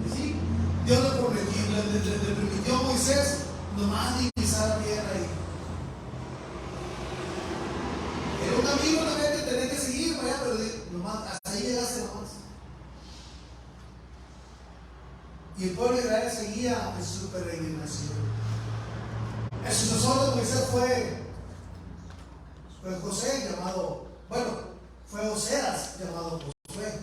A: Y sí, Dios le permitió a Moisés nomás divisar la tierra ahí. Era un camino también que tenés que seguir para allá, pero nomás, hasta ahí llegaste nomás. Y el pueblo de Israel seguía en su peregrinación. El sucesor de Moisés fue José, fue Oseas, llamado Josué.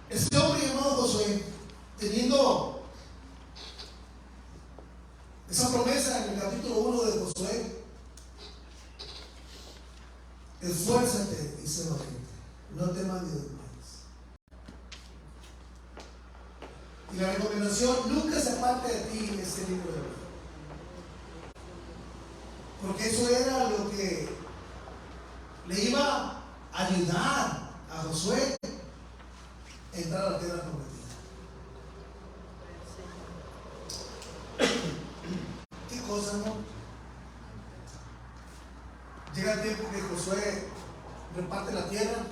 A: Este hombre llamado Josué, teniendo esa promesa en el capítulo 1 de Josué, esfuérzate y sé valiente, no temas ni desmayes. Y la recomendación, nunca se aparte de ti en este libro de la vida. Porque eso era lo que le iba a ayudar a Josué a entrar a la tierra prometida. ¿Qué cosa, no? Llega el tiempo que Josué reparte la tierra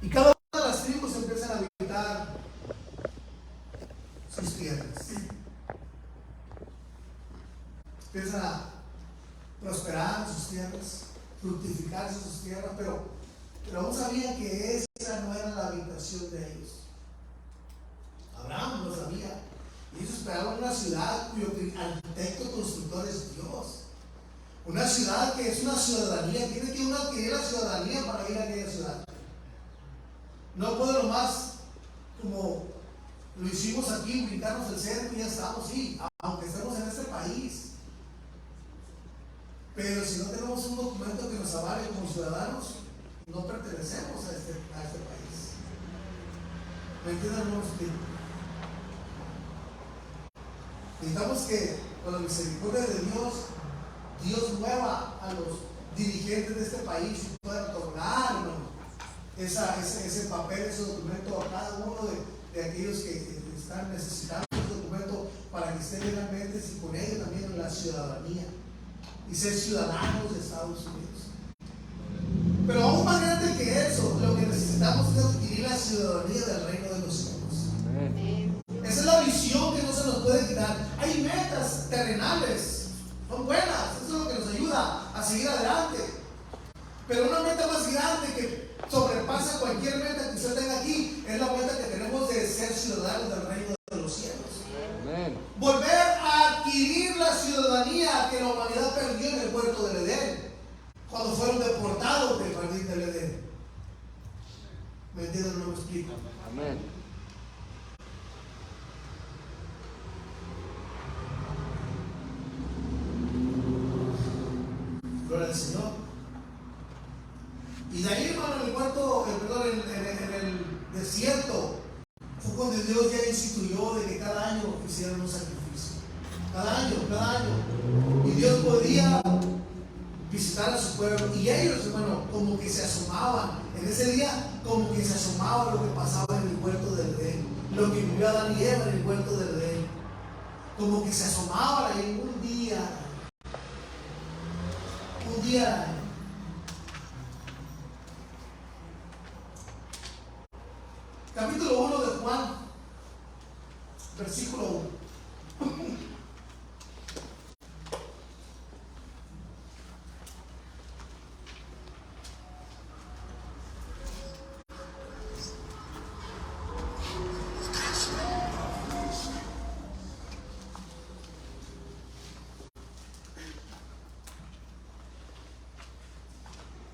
A: y cada una de las tribus empiezan a habitar sus tierras. Empiezan a prosperar sus tierras. fructificarse sus tierras, pero aún sabía que esa no era la habitación de ellos. Abraham lo sabía. Y ellos esperaban una ciudad cuyo arquitecto constructor es Dios. Una ciudad que es una ciudadanía. Tiene que uno adquirir la ciudadanía para ir a aquella ciudad. No puede nomás, como lo hicimos aquí, brincarnos el cerco y ya estamos, sí, aunque estemos en este país. Pero si no tenemos un documento que nos avale como ciudadanos, no pertenecemos a este país. ¿Me entienden, hermanos? Necesitamos que con la misericordia de Dios mueva a los dirigentes de este país y puedan tornar, hermano, ese papel, ese documento a cada uno de aquellos que están necesitando ese documento para que estén legalmente y con ello también en la ciudadanía y ser ciudadanos de Estados Unidos. Pero aún más grande que eso, lo que necesitamos es adquirir la ciudadanía del reino de los cielos. Esa es la visión que no se nos puede quitar. Hay metas terrenales, son buenas, eso es lo que nos ayuda a seguir adelante. Pero una meta más grande que sobrepasa cualquier meta que usted tenga aquí es la meta que tenemos de ser ciudadanos del reino de los cielos. Amén. Volver a adquirir la ciudadanía que la humanidad perdió en el huerto del Edén, cuando fueron deportados del jardín del Edén. ¿Me entienden? No me explico. Amén. Gloria al Señor. Y de ahí, hermano, en el desierto, fue cuando Dios ya instituyó de que cada año hicieran un sacrificio. Cada año. Y Dios podía visitar a su pueblo. Y ellos, hermano, como que se asomaban. En ese día, como que se asomaba lo que pasaba en el huerto del Edén. Lo que vivió Adán y Eva en el huerto del Edén. Como que se asomaban ahí un día. Capítulo 1 de Juan, versículo 1.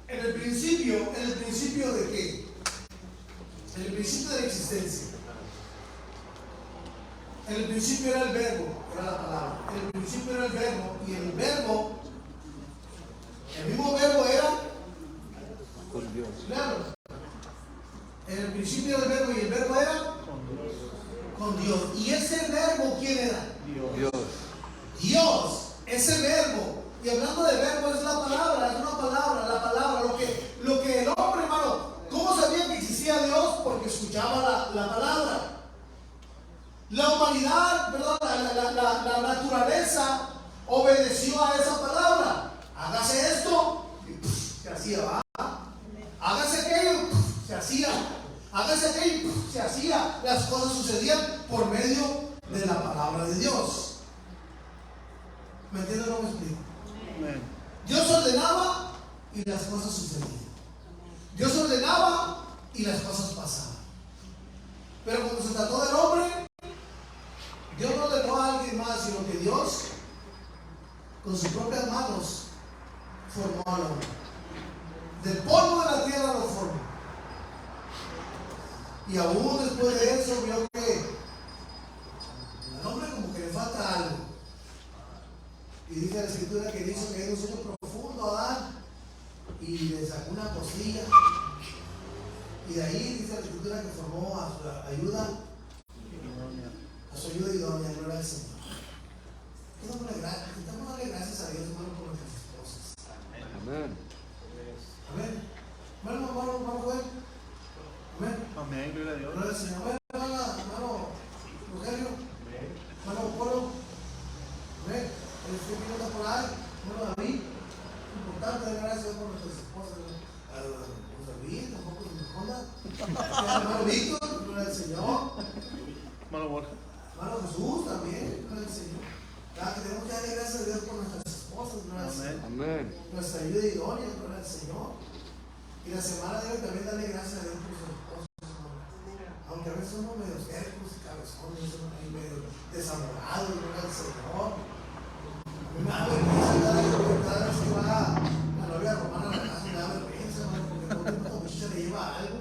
A: En el principio de qué? En el principio de la existencia. En el principio era el verbo, era la palabra. En el principio era el verbo, y el mismo verbo era con Dios. Claro. En el principio era el verbo, y el verbo era con Dios. ¿Y ese verbo quién era? Dios. Ese verbo. Y hablando de verbo, es la palabra, es una palabra, la palabra, lo que el hombre, hermano, ¿cómo sabía que existía Dios? Porque escuchaba la palabra. La humanidad, perdón, la naturaleza obedeció a esa palabra. Hágase esto, y se hacía, ¿va? Hágase aquello, se hacía. Hágase aquello, se hacía. Las cosas sucedían por medio de la palabra de Dios. ¿Me entiendes lo que me explico? Dios ordenaba y las cosas sucedían. Dios ordenaba y las cosas pasaban. Pero cuando se trató del hombre, Dios no ordenó a alguien más, sino que Dios, con sus propias manos, formó al hombre. Del polvo de la tierra lo formó. Y aún después de eso vio que al hombre como que le falta algo. Y dice la escritura que dice que hay un sueño profundo a Adán y le sacó una costilla. Y de ahí dice la escritura que formó a su ayuda idónea, gloria al Señor. Necesitamos darle gracias a Dios, hermano, por nuestras esposas. Amén. Amén. Hermano Joel. Amén, gloria a Dios. Gloria al Señor. Hermano Rogelio. Hermano Polo. Amén. El que está por ahí. Hermano David. Importante dar gracias por nuestras esposas. David, tampoco se me joda. Hermano Víctor, gloria al Señor. Hermano Borja. Hermano Jesús también, gloria al Señor. Que tenemos que darle gracias a Dios por nuestras esposas. cosas, gloria al Señor.
B: Amén.
A: Nuestra ayuda idónea, gloria al Señor. Y la semana de hoy también darle gracias a Dios por sus esposos, aunque a veces somos medio tercos y cabezones, somos ahí medio desamorados, gloria al Señor. Me da vergüenza cada vez que va la novia romana a la casa, me da vergüenza, hermano, porque todo el tiempo la muchacha le lleva algo.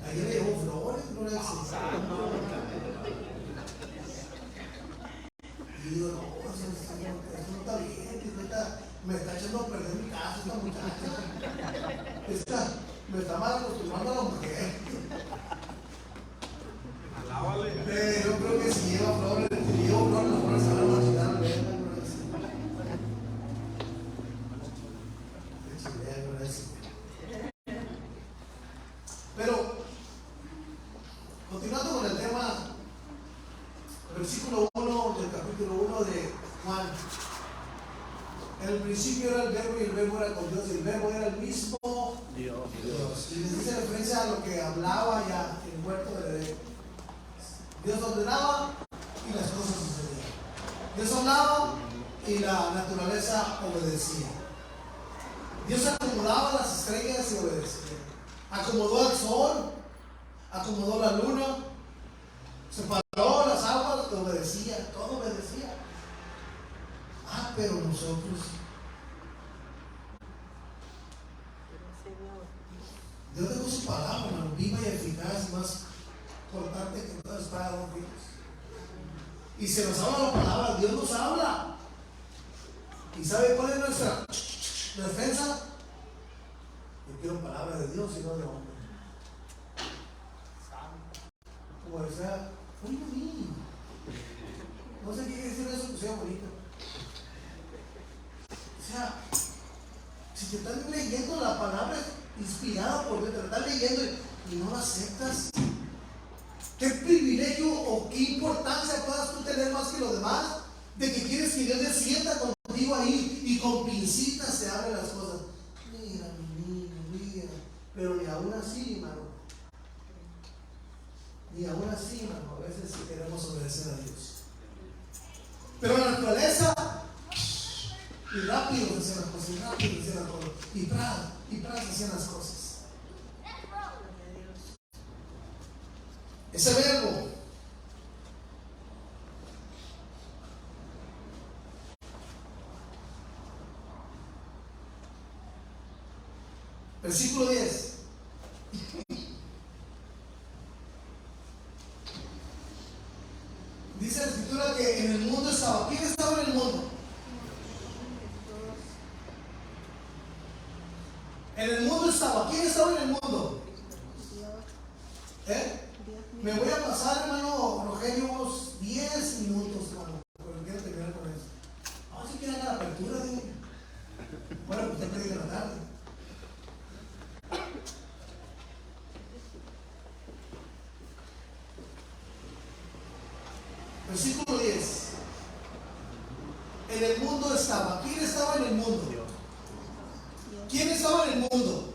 A: Ayer le llevó flores, gloria al Señor. Y digo, no, eso no está bien, que me está echando a perder mi casa esta muchacha. Me está mal acostumbrando a la mujer.
C: Alábale.
A: Yo creo que si lleva flores, las flores se van a machinar a verla, gloria al Señor. Qué chilea, gloria al Señor. Pero, continuando con el tema, versículo 1 del capítulo 1 de Juan. En el principio era el verbo y el verbo era con Dios y el verbo era el mismo Dios. Y les dice referencia a lo que hablaba ya en el huerto del Edén. Dios ordenaba y las cosas sucedían. Dios hablaba y la naturaleza obedecía. Dios acomodaba las estrellas y obedecía. Acomodó el sol, acomodó la luna, separó las aguas, obedecía, todo obedecía. Pero nosotros, Dios dejó su palabra, hermano, viva y eficaz, más cortante que toda espada de dos filos. Y se nos habla la palabra, Dios nos habla. ¿Y sabe cuál es nuestra defensa? Yo quiero palabra de Dios y no de hombre. Como decía, muy bonito. No sé qué quiere decir eso, que sea bonito. O sea, si te están leyendo la palabra inspirada por Dios, te la están leyendo y no la aceptas, ¿qué privilegio o qué importancia puedas tú tener más que los demás? De que quieres que Dios se sienta contigo ahí y con pincitas se abren las cosas. Mira, mi niño, mira. Pero ni aún así, hermano. Ni aún así, hermano. A veces sí queremos obedecer a Dios. Pero la naturaleza, y rápido se hacían las cosas, y rápido se hacían las cosas, y pras se hacían las cosas. Ese verbo versículo 10. Dice la escritura que en el mundo estaba. ¿Quién estaba en el mundo? En el mundo estaba. ¿Quién estaba en el mundo? Me voy a pasar, hermano Rogelio, unos 10 minutos, hermano, porque quiero terminar con eso. Vamos a quieren la apertura, digo. Bueno, pues usted predica en la tarde. Versículo 10. En el mundo estaba. ¿Quién estaba en el mundo? ¿Quién estaba en el mundo?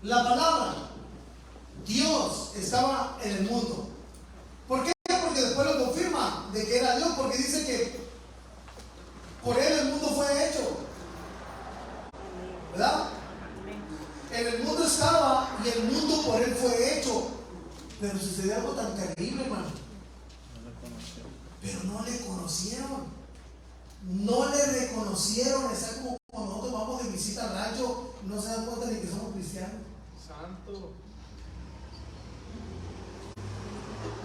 A: La palabra. Dios estaba en el mundo. ¿Por qué? Porque después lo confirma de que era Dios, porque dice que por él el mundo fue hecho. ¿Verdad? En el mundo estaba y el mundo por él fue hecho. Pero sucedió algo tan terrible, hermano. Pero no le conocieron. No le reconocieron. Es como cuando nosotros vamos de visita al rancho, no se dan cuenta ni que somos cristianos.
C: Santo.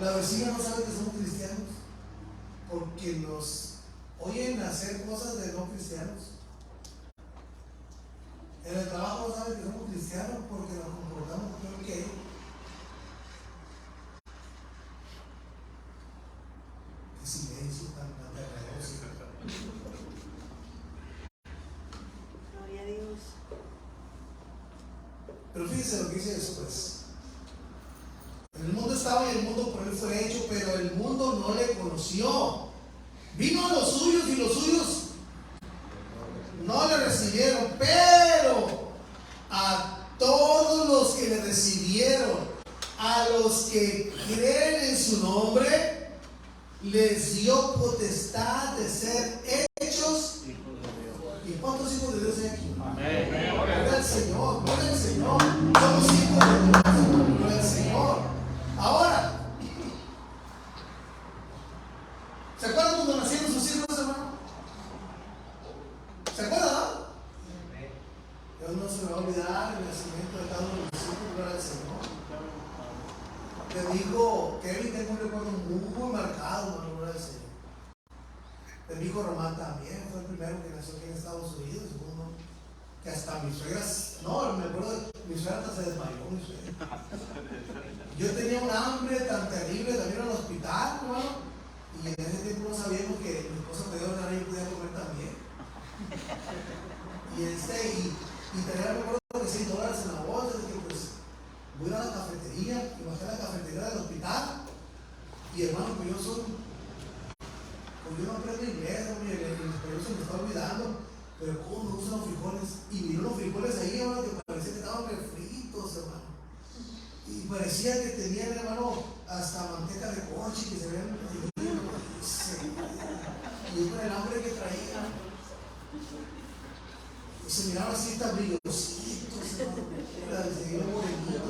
A: La vecina no sabe que somos cristianos porque nos oyen hacer cosas de no cristianos. En el trabajo no saben que somos cristianos porque nos comportamos peor que ellos. Qué silencio tan aterrador.
D: Gloria a Dios.
A: Pero fíjense lo que dice después. En el mundo estaba y el mundo por él fue hecho, pero el mundo no le conoció. Vino a los suyos y los suyos no le recibieron, pero a todos los que le recibieron, a los que creen en su nombre, les dio potestad de ser hechos. ¿Y cuántos hijos de Dios hay aquí?
C: Amén.
A: Gloria al Señor, gloria al Señor. Somos hijos de Dios, gloria al Señor. Ahora, ¿se acuerdan cuando nacieron sus hijos, hermano? ¿Se acuerdan, no? Dios no se me va a olvidar el nacimiento de cada uno de los hijos, gloria al Señor. Te dijo Kevin, tengo un recuerdo muy marcado, hermano, gloria al Señor. De mi hijo Román también, fue el primero que nació aquí en Estados Unidos, segundo, que hasta mis suegras, no, me acuerdo, mi suegra hasta se desmayó, mi suegra. Yo tenía un hambre tan terrible, también al hospital, hermano, y en ese tiempo no sabíamos que mi esposa pedía una y podía comer también. Y tenía, me acuerdo que $6 en la bolsa, que pues voy a la cafetería, y bajé a la cafetería del hospital, y hermano, pues yo no aprendo inglés, el español se me está olvidando, pero cómo me gustan los frijoles, y vi unos frijoles ahí, hermano, que parecía que estaban refritos, hermano, y parecía que tenían, hermano, hasta manteca de coche, que se veían, y con el hambre que traía, y se miraba así tan brillositos, hermano, se veía morenito.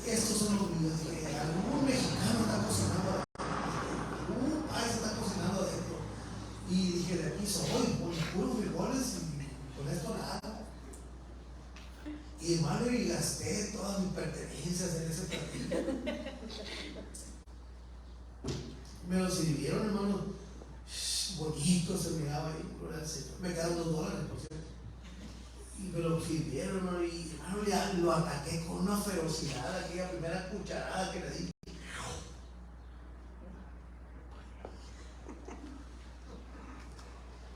A: Estos son los míos, algún mexicano está cocinando, algún país está cocinando adentro. Y dije, de aquí soy, con puros frijoles y con esto nada. Y hermano, y gasté todas mis pertenencias en ese platillo. Me lo sirvieron, hermano, bonito se miraba ahí, gloria al Señor. Me quedaron $2, por cierto. Y me lo sirvieron, hermano, y hermano, ya lo ataqué con una ferocidad, aquella primera cucharada que le di.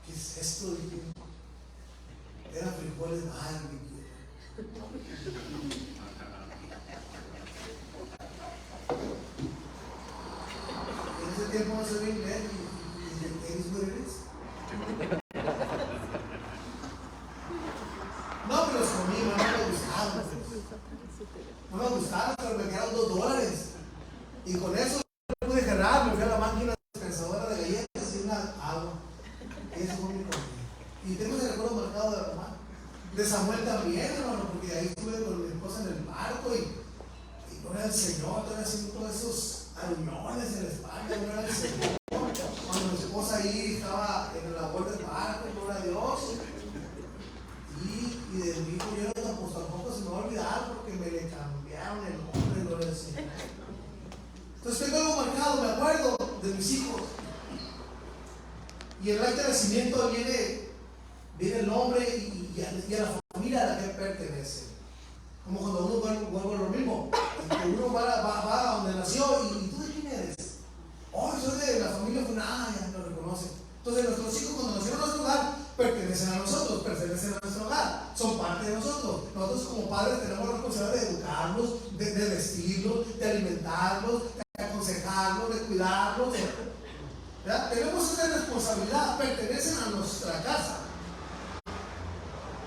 A: ¿Qué es esto? Dije, eran frijoles barbecue. En ese tiempo no se ve inglés y ¿es what it is? No, pero los comí, no me gustaban. No me gustaban, pero me quedaron $2. Y con eso pude cerrar, me fui a la máquina dispensadora de galletas y una agua. Y eso fue mi comida. Y tengo ese recuerdo marcado de Román. De Samuel también, hermano, porque ahí estuve con mi esposa en el barco y gloria al Señor, todavía haciendo todos esos aruñones en la espalda, gloria al Señor. Cuando mi esposa ahí estaba en la labor del barco, gloria a Dios. Y de mi hijo Jonathan, pues tampoco se me va a olvidar porque me le cambiaron el nombre, gloria al Señor. Entonces tengo algo marcado, me acuerdo de mis hijos. Y en el acta de nacimiento viene el nombre y a la familia a la que pertenece. Como cuando uno vuelve a lo mismo, que uno va a donde nació y ¿tú de quién eres? Oh, soy de la familia Funada, ya lo reconocen. Entonces nuestros hijos cuando nacieron en nuestro hogar pertenecen a nosotros, pertenecen a nuestro hogar, son parte de nosotros. Nosotros como padres tenemos la responsabilidad de educarlos, de vestirlos, de alimentarlos, de aconsejarlos, de cuidarlos. ¿Verdad? Tenemos esa responsabilidad, pertenecen a nuestra casa.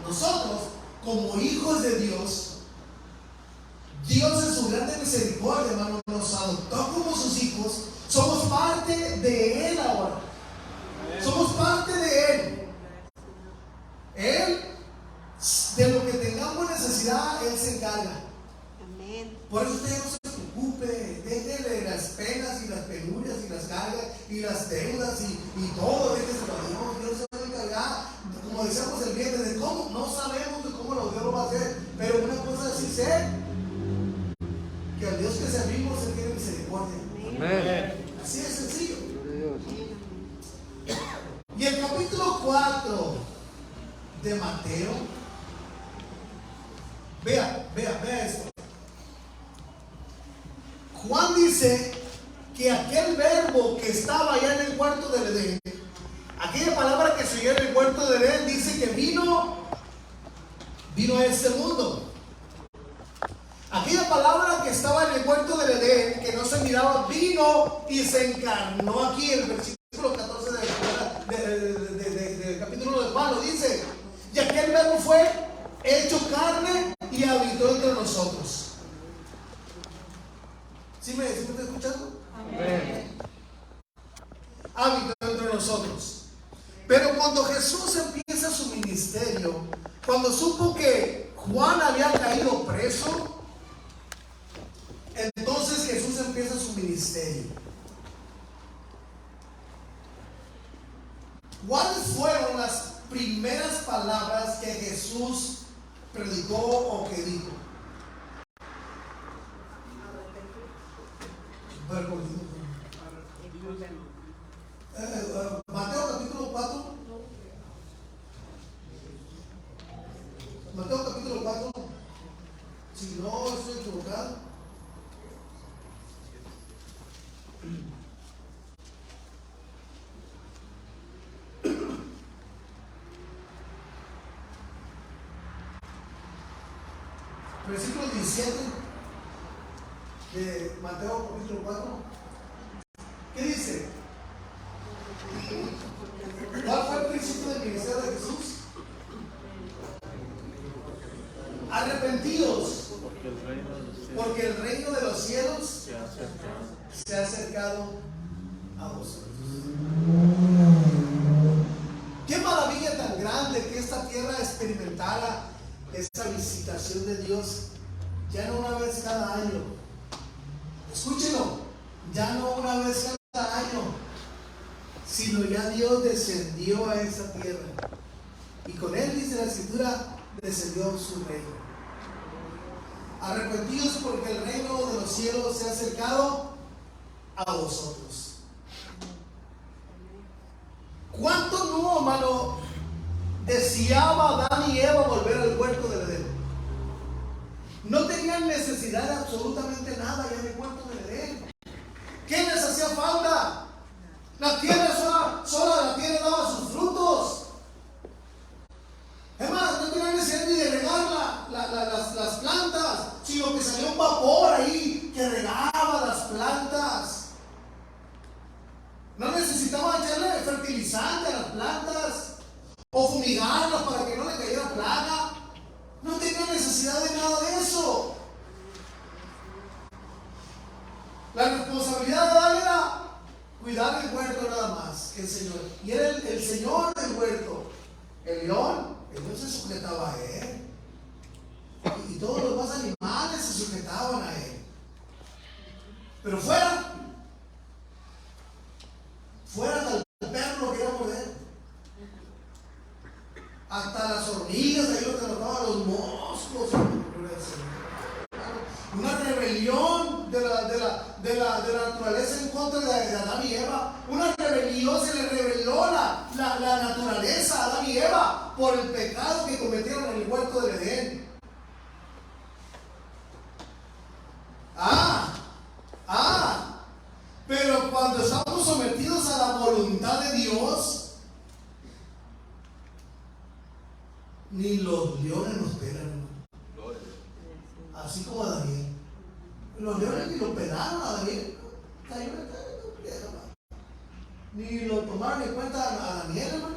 A: Nosotros, como hijos de Dios, Dios en su grande misericordia, hermano, nos adoptó como sus hijos. Somos parte de Él ahora. Somos parte de Él. Él, de lo que tengamos necesidad, Él se encarga.
D: Amén.
A: Por eso usted no se preocupe, déjele las penas y las penurias y las cargas y las deudas y todo, déjeselo a Dios. Dios se va a encargar, como decíamos el viernes, de cómo, no sabemos de cómo Dios lo va a hacer, pero una cosa es sí sé, que al Dios que servimos, Él tiene misericordia.
C: Amén.
A: Así de sencillo. Y el capítulo 4 de Mateo, vea esto. Juan dice que aquel verbo que estaba allá en el huerto del Edén, aquella palabra que se oyó en el huerto del Edén, dice que vino a este mundo. Aquella palabra que estaba en el huerto del Edén, que no se miraba, vino y se encarnó aquí. El versículo 14 del capítulo 1 de Juan lo dice. Y aquel verbo fue hecho carne y habitó entre nosotros. ¿Sí me está escuchando?
C: Amén.
A: nosotros. Pero cuando Jesús empieza su ministerio, cuando supo que Juan había caído preso, entonces Jesús empieza su ministerio. ¿Cuáles fueron las primeras palabras que Jesús predicó o que dijo? Mateo capítulo 4. Mateo capítulo 4. Si no estoy equivocado. Versículo 17 de Mateo capítulo 4. ¿Qué dice? ¿Cuál fue el principio del ministerio de Jesús? Arrepentidos, porque el reino de los cielos se ha acercado a vosotros. Qué maravilla tan grande que esta tierra experimentara esta visitación de Dios, ya no una vez cada año. Escúchenlo, ya no una vez cada año, sino ya Dios descendió a esa tierra. Y con él, dice la Escritura, descendió su reino. Arrepentidos porque el reino de los cielos se ha acercado a vosotros. ¿Cuánto no, hermano, deseaba Adán y Eva volver al huerto del Edén? No tenían necesidad de absolutamente nada ya en el huerto del Edén. ¿Qué les hacía falta? La tierra sola la tierra daba sus frutos. Es más, no tenían necesidad ni de regar las plantas, sino que salía un vapor ahí que regaba las plantas. No necesitaban echarle fertilizante a las plantas o fumigarlas para que no le cayera plaga. No tenían necesidad de nada de eso. La responsabilidad de Adán era cuidar el huerto nada más que el Señor. Y era el Señor del huerto. El león se sujetaba a él. Y todos los demás animales se sujetaban a él. Pero fuera hasta el perro lo quería morder. Hasta las hormigas, ahí lo que notaban, los moscos. Una rebelión de la naturaleza en contra de Adán y Eva. Una rebelión, se le rebeló la naturaleza a Adán y Eva por el pecado que cometieron en el huerto del Edén. Pero cuando estamos sometidos a la voluntad de Dios, ni los leones nos pelan. Así como a Daniel. Los leones ni lo pelaron a Daniel. Ni lo tomaron en cuenta a Daniel, hermano.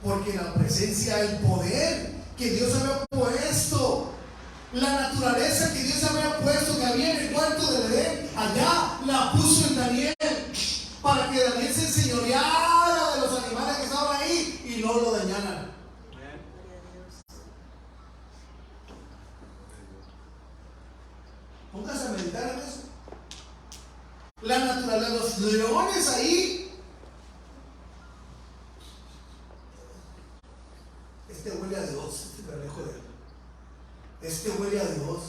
A: Porque la presencia, el poder que Dios había puesto, la naturaleza que Dios había puesto, que había en el huerto del Edén, allá la puso en Daniel, para que Daniel se enseñoreara de los animales que estaban ahí y no lo dañaran. Póngase a meditar en eso. La naturaleza, los leones ahí. Este huele a Dios, me alejo de él. Este huele a Dios.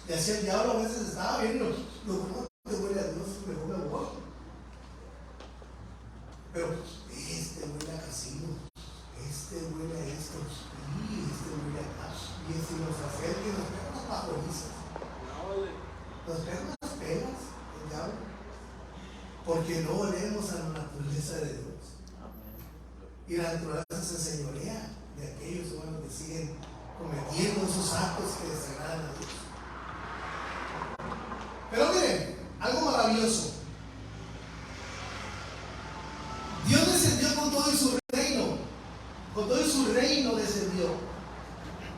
A: Y así el diablo a veces estaba viendo, lo huele a Dios, mejor me voy. Pero este huele a casino, este huele a esto, y este huele a acá, y si nos acerca y nos pega unas pajonizas. Nos pega unas penas, el diablo, porque no olemos a la naturaleza de Dios. Y la naturaleza se enseñorea de aquellos humanos que siguen cometiendo esos actos que desagradan a Dios. Pero miren, algo maravilloso. Dios descendió con todo y su reino. Con todo y su reino descendió.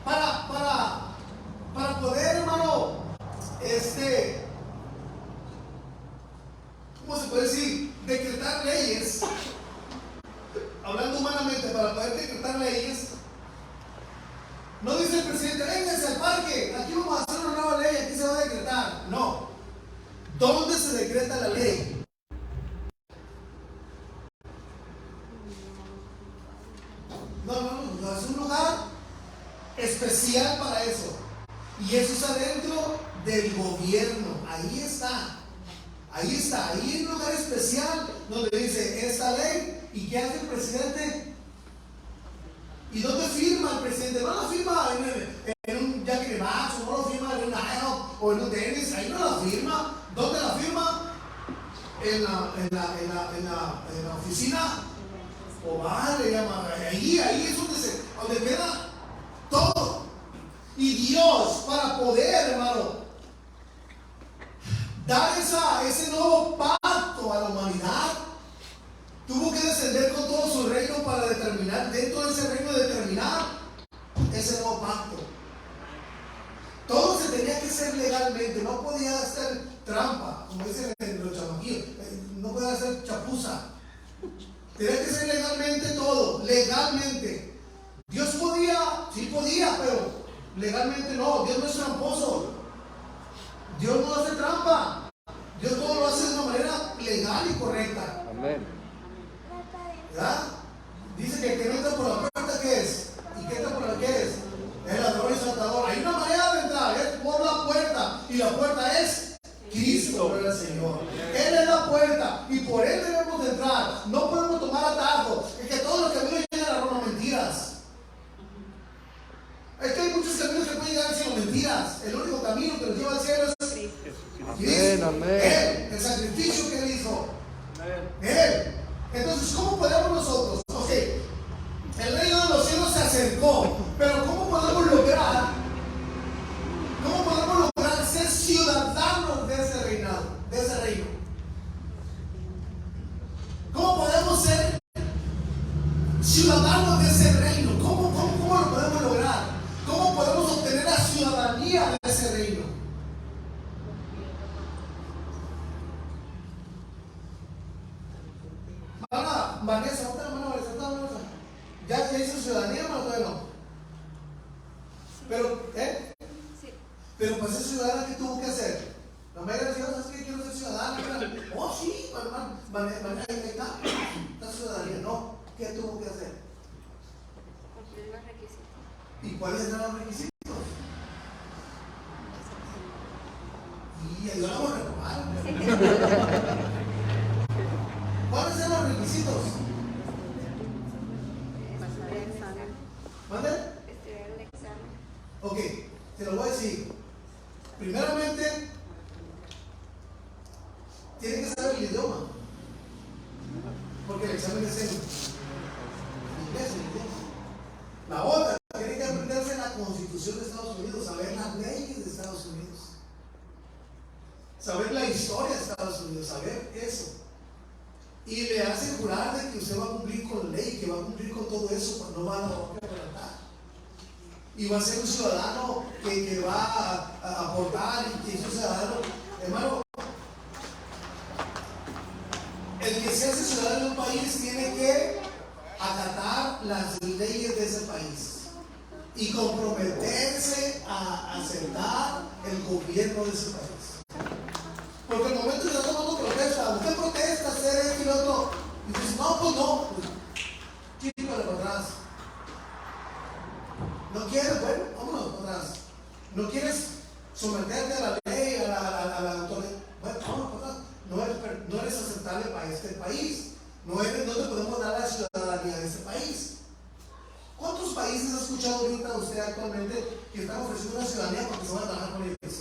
A: Para poder, hermano, ¿cómo se puede decir? Decretar leyes. hablando humanamente, para poder decretar leyes, no dice el presidente, vénganse al parque, aquí vamos a hacer una nueva ley, aquí se va a decretar. No. ¿Dónde se decreta la ley? No, es un lugar especial para eso. Y eso está dentro del gobierno. Ahí está. Ahí está. Ahí hay un lugar especial donde dice esta ley. ¿Y qué hace el presidente? ¿Y dónde firma el presidente? No la firma en un Jack in the Box, o no la firma en un IHOP o en un Dennis. Ahí no la firma. ¿Dónde la firma? En la oficina oval, le llama. Ahí es donde queda todo. Y Dios, para poder, hermano, dar ese nuevo pacto a la humanidad, tuvo que descender con todo su reino para determinar, dentro de ese reino, determinar ese nuevo pacto. Todo se tenía que hacer legalmente, no podía hacer trampa, como dicen los chamaquillos, no podía hacer chapuza. Tenía que ser legalmente todo, legalmente. Dios podía, sí podía, pero legalmente no. Dios no es tramposo. Dios no hace trampa. Dios todo lo hace de una manera legal y correcta.
C: Amén.
A: ¿Verdad? Dice que el que no entra por la puerta, ¿qué es? ¿Y que entra por la qué es? El ladrón y saltador. Hay una manera de entrar, es por la puerta. Y la puerta es Cristo, gloria al Señor. Él es la puerta y por Él debemos de entrar. No podemos tomar atajos. Es que todos los caminos llegan a Roma, mentiras. Es que hay muchos caminos que pueden llegar al cielo, mentiras. El único camino que nos lleva al cielo es Cristo.
C: Amén.
A: Él, el sacrificio que Él hizo. Él. Entonces, ¿cómo podemos nosotros? Ok, el reino de los cielos se acercó, pero ¿cómo podemos lograr ser ciudadanos de ese reinado, de ese reino? ¿Cómo podemos ser ciudadanos de ese reino? ¿Cómo lo podemos lograr? ¿Cómo podemos obtener la ciudadanía de ese reino? Vanessa, ¿ya hizo ciudadanía o todavía no? Pero, pero para ser ciudadana, ¿qué tuvo que hacer? La mayoría de ¿sabes qué? Quiero ser ciudadana. Oh, sí, hermano, ahí está ciudadanía. No, ¿qué tuvo que hacer?
D: Cumplir los requisitos.
A: ¿Y cuáles eran los requisitos? Y ayudamos a reprobar. ¿Cuáles eran los requisitos?
D: Pasar el examen.
A: ¿Mande?
D: Estudiar el examen.
A: Ok, te lo voy a decir. Primeramente, tiene que saber el idioma. Porque el examen es en inglés, el idioma. La otra, tiene que aprenderse la Constitución de Estados Unidos, saber las leyes de Estados Unidos, saber la historia de Estados Unidos, saber eso. Y le hace jurar de que usted va a cumplir con la ley, que va a cumplir con todo eso, cuando no va a la boca a plantar. Y va a ser un ciudadano que va a aportar y que es un ciudadano, hermano. El que se hace ciudadano de un país tiene que acatar las leyes de ese país y comprometerse a aceptar el gobierno de ese país. Porque el momento que está tomando protesta, usted protesta hacer esto y lo otro, y dice, no, pues no, chípale para atrás. ¿No quieres? Bueno, vámonos para atrás. ¿No quieres someterte a la ley, a la autoridad? Bueno, vámonos para atrás. No eres aceptable para este país. No te podemos dar la ciudadanía de este país. ¿Cuántos países ha escuchado ahorita usted actualmente que están ofreciendo una ciudadanía porque se van a trabajar con ellos?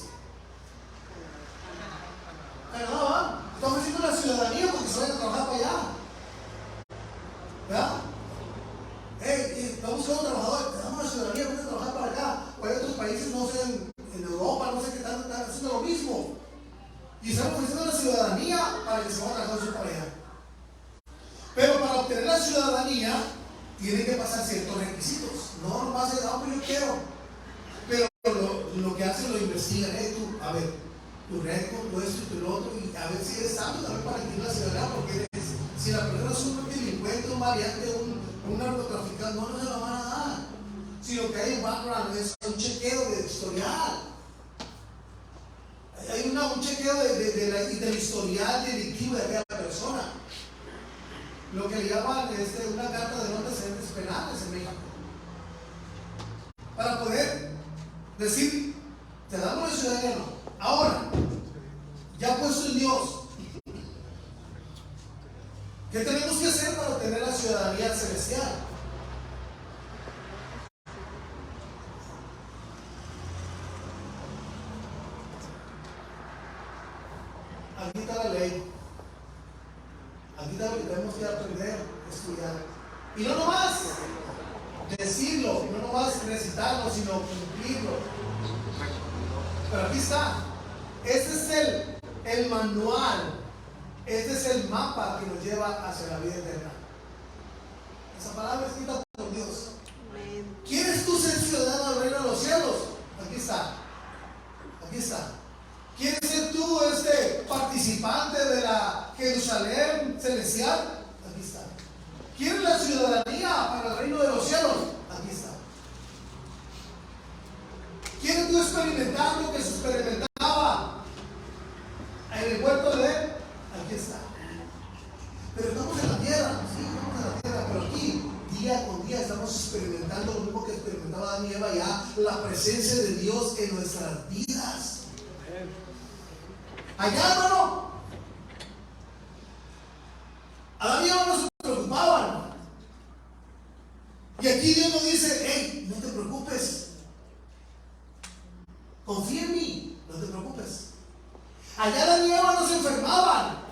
A: Canadá, ¿va? Está ofreciendo la ciudadanía porque se van a trabajar para allá. ¿Verdad? Está buscando trabajadores, te damos la ciudadanía, vamos a trabajar para acá. O hay otros países, no sé, en Europa, no sé qué están haciendo lo mismo. Y están ofreciendo la ciudadanía para que se vayan a trabajar para allá. Pero para obtener la ciudadanía, tiene que pasar ciertos requisitos. No nomás es, pues yo quiero. Pero lo que hacen, lo investigan, tú, a ver, tu récord, tu esto y tu lo otro, y a ver si eres apto también para adquirir la ciudadanía, porque si la persona es un delincuente, un variante, un un narcotraficante, no se la van a dar, sino que hay un background, es un chequeo de historial. Hay un chequeo del historial delictivo de aquella persona. Lo que le llaman una carta de no antecedentes penales en México. Para poder decir, te damos la ciudadanía, no. Ahora, ya puesto en Dios, ¿qué tenemos que hacer para obtener la ciudadanía celestial? Aquí está la ley. Aquí está lo que tenemos que aprender, estudiar. Y no nomás decirlo, no nomás recitarlo, sino cumplirlo. Pero aquí está. Este es el manual. Este es el mapa que nos lleva hacia la vida eterna. Esa palabra escrita por Dios. ¿Quieres tú ser ciudadano del reino de los cielos? Aquí está. Aquí está. ¿Quieres ser tú participante de la Jerusalén celestial? Aquí está. ¿Quieres la ciudadanía para el reino de los cielos? Aquí está. ¿Quieres tú experimentar lo que se experimentaba en el huerto de Edén? Aquí está. Pero estamos en la tierra, sí, estamos en la tierra, pero aquí, día con día, estamos experimentando lo mismo que experimentaba Adán y Eva, ya la presencia de Dios en nuestras vidas. Allá, hermano, Adán y Eva no se preocupaban. Y aquí Dios nos dice, hey, no te preocupes. Confía en mí, no te preocupes. Allá Adán y Eva no se enfermaban.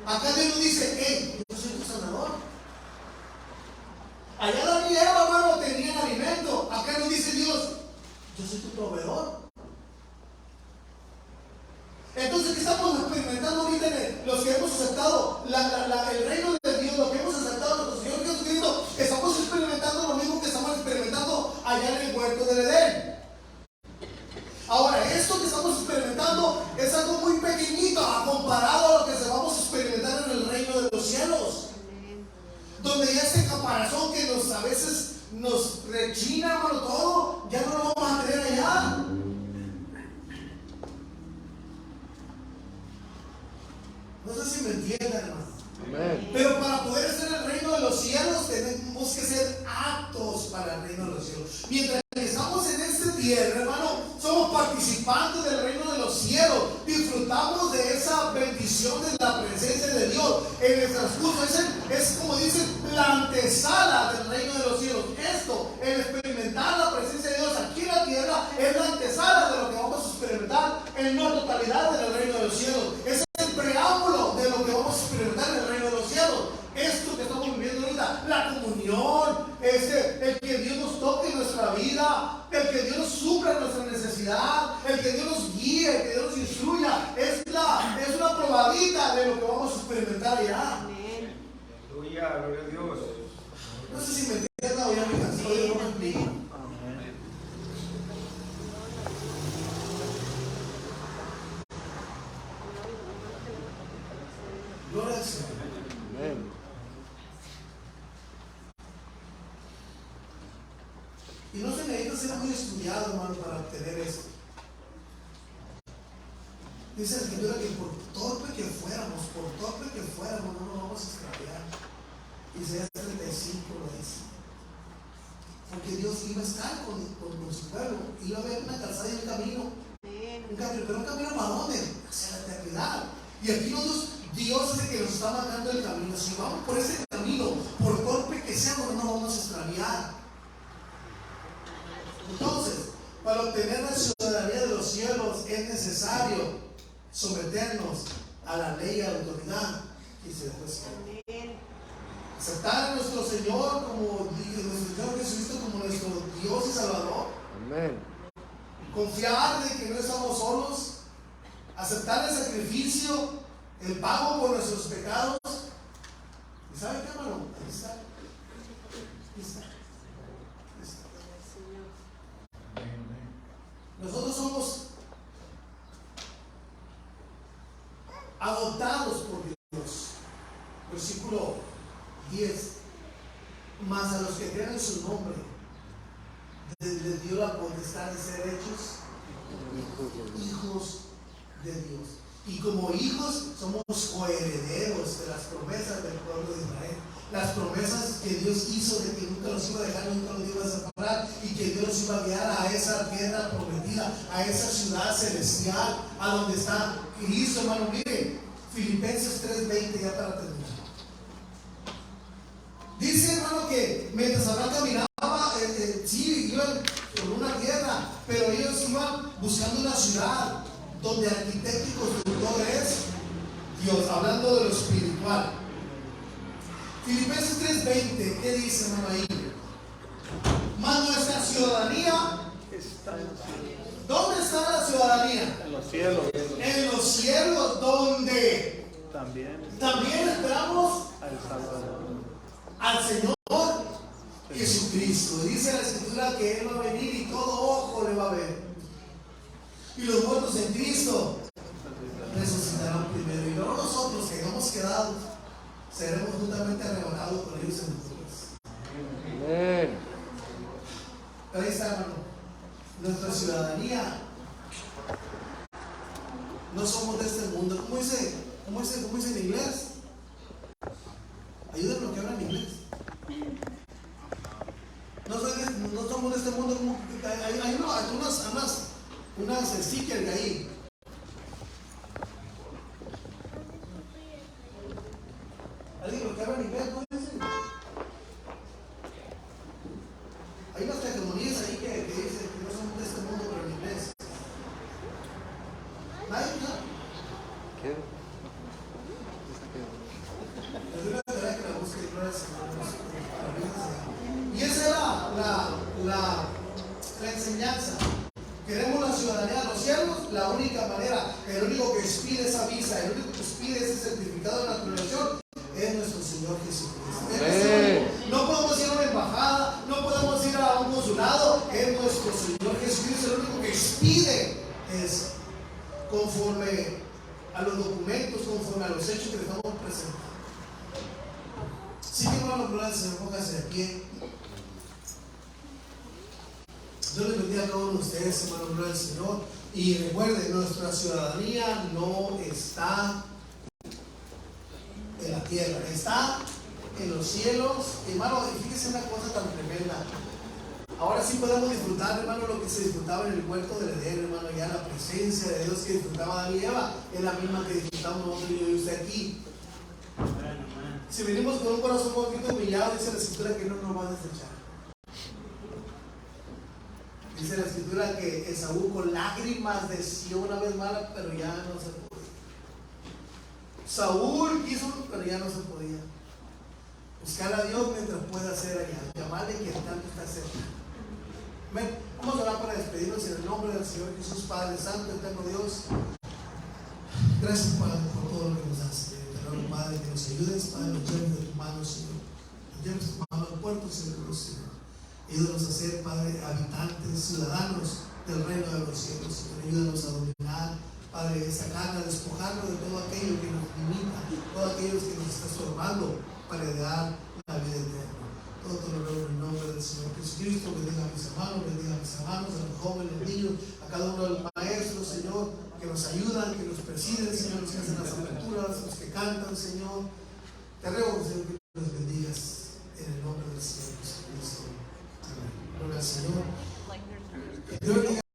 A: Acá Dios nos dice, hey, yo soy tu sanador. Allá Adán y Eva, hermano, tenían alimento. Acá nos dice Dios, yo soy tu proveedor. Entonces, ¿qué estamos experimentando ahorita los que hemos aceptado el reino de Dios, lo que hemos aceptado a nuestro Señor Jesucristo? Estamos experimentando lo mismo que estamos experimentando allá en el huerto del Edén. Ahora, esto que estamos experimentando es algo muy pequeñito comparado a lo que vamos a experimentar en el reino de los cielos. Donde ya ese caparazón que a veces nos rechina, hermano, todo, ya no lo vamos a tener allá. No sé si me entienden, hermano. Amén. Pero para poder ser el reino de los cielos tenemos que ser aptos para el reino de los cielos. Mientras que estamos en esta tierra, hermano, somos participantes del reino de los cielos. Disfrutamos de esa bendición de la presencia de Dios en el transcurso. Es como dicen, la antesala del reino de los cielos. Esto, el experimentar la presencia de Dios aquí en la tierra, es la antesala de lo que vamos a experimentar en la totalidad del reino de los cielos. Es el preámbulo de lo que vamos a experimentar en el reino de los cielos. Esto que estamos viviendo ahorita, la comunión, el que Dios nos toque en nuestra vida, el que Dios nos supla nuestra necesidad, el que Dios nos guíe, el que Dios nos instruya, es una probadita de lo que vamos a experimentar allá.
C: Aleluya, gloria a Dios.
A: No sé si me entienden o ya me cansó de no me explico. Gloria al Señor.
B: Amén.
A: Y no se necesita ser muy estudiado, hermano, para obtener esto. Dice la Escritura que por torpe que fuéramos, no nos vamos a extraviar. Isaías 35 lo dice. Porque Dios iba a estar con su pueblo, iba a haber una calzada y un camino. Pero un camino para dónde? Hacia la eternidad. Y aquí Dios es el que nos está marcando el camino. Si vamos por ese camino, por torpe que seamos, no nos vamos a extraviar. Entonces, para obtener la ciudadanía de los cielos es necesario someternos a la ley y a la autoridad que se después. Aceptar a nuestro Señor como nuestro Señor Jesucristo como nuestro Dios y Salvador.
B: Amén.
A: Confiar de que no estamos solos. Aceptar el sacrificio, el pago por nuestros pecados. ¿Y sabe qué, hermano? Ahí está. Ahí está. Ahí está. Nosotros somos adoptados por Dios. Versículo 10. Mas a los que creen en su nombre, les dio la potestad de ser hechos hijos de Dios. Y como hijos somos coherederos de las promesas del pueblo de Israel. Las promesas que Dios hizo de que nunca los iba a dejar, nunca los iba a separar, y que Dios los iba a guiar a esa tierra prometida, a esa ciudad celestial, a donde está Cristo, hermano. Mire, Filipenses 3:20, ya para terminar. Dice, hermano, que mientras Abraham caminaba, sí, iban por una tierra, pero ellos iban buscando una ciudad donde arquitecto y constructor es Dios, hablando de lo espiritual. Filipenses 3:20, ¿qué dice, hermano, ahí? Más nuestra ciudadanía
B: Está en los cielos.
A: ¿dónde está la ciudadanía?
B: En los cielos.
A: En los cielos, donde también esperamos
B: Al Salvador.
A: al Señor Jesucristo. Dice la Escritura que Él va a venir y todo ojo le va a ver. Y los muertos en Cristo resucitarán primero. Y luego nosotros que hemos quedado seremos juntamente arrebatados por ellos en nubes.
B: Amén.
A: Pero ahí está, hermano. Nuestra ciudadanía. No somos de este mundo. ¿Cómo dice en inglés? Ayúdenme que hablan inglés. No somos de este mundo. Como hay unas stickers de ahí. ¿Alguien lo que habla inglés? ¿Cómo dicen? Hay unas tecnologías ahí que dicen que no somos de este mundo, pero en inglés. ¿Nadie? ¿No?
B: ¿Qué?
A: Y esa es la enseñanza. Queremos la ciudadanía de los cielos. La única manera, el único que expide esa visa, el único que expide ese certificado de naturalización es nuestro Señor Jesucristo. No podemos ir a una embajada, no podemos ir a un consulado. Es nuestro Señor Jesucristo el único que expide es conforme a los documentos, conforme a los hechos que le estamos presentando. Sí, que hermano, gloria al Señor, póngase de pie. Dios les bendiga a cada uno de ustedes, hermano, gloria al Señor. Y recuerden, nuestra ciudadanía no está en la tierra, está en los cielos. Hermano, y fíjese una cosa tan tremenda. Ahora sí podemos disfrutar, hermano, lo que se disfrutaba en el huerto del Edén, hermano. Ya la presencia de Dios que disfrutaba Adán y Eva es la misma que disfrutamos nosotros y usted aquí. Si venimos con un corazón un poquito humillado, dice la Escritura que no nos va a desechar. Dice la Escritura que Esaú con lágrimas deseó una vez mala, pero ya no se podía. Saúl quiso, pero ya no se podía. Buscar a Dios mientras pueda ser allá. Llamarle que tanto está cerca. Amén. Vamos a orar para despedirnos en el nombre del Señor Jesús, Padre Santo, eterno Dios. Gracias, Padre, por todo lo que nos hace. Padre, que nos ayudes, Padre, nos lleves de tu mano, Señor. Nos lleves de tu mano al puerto seguro, Señor. Ayúdanos a ser, Padre, habitantes, ciudadanos del reino de los cielos, Señor. Ayúdanos a dominar, Padre, esa carne, a despojarnos de todo aquello que nos limita, todo aquello que nos está estorbando para heredar la vida eterna. Todo te lo ruego en el nombre del Señor Jesucristo. Bendiga a mis hermanos, a los jóvenes, a los niños, a cada uno de los maestros, Señor, que nos ayudan, que nos presiden, Señor, los que hacen las aperturas, los que cantan, Señor. Te ruego, Señor, que nos bendigas.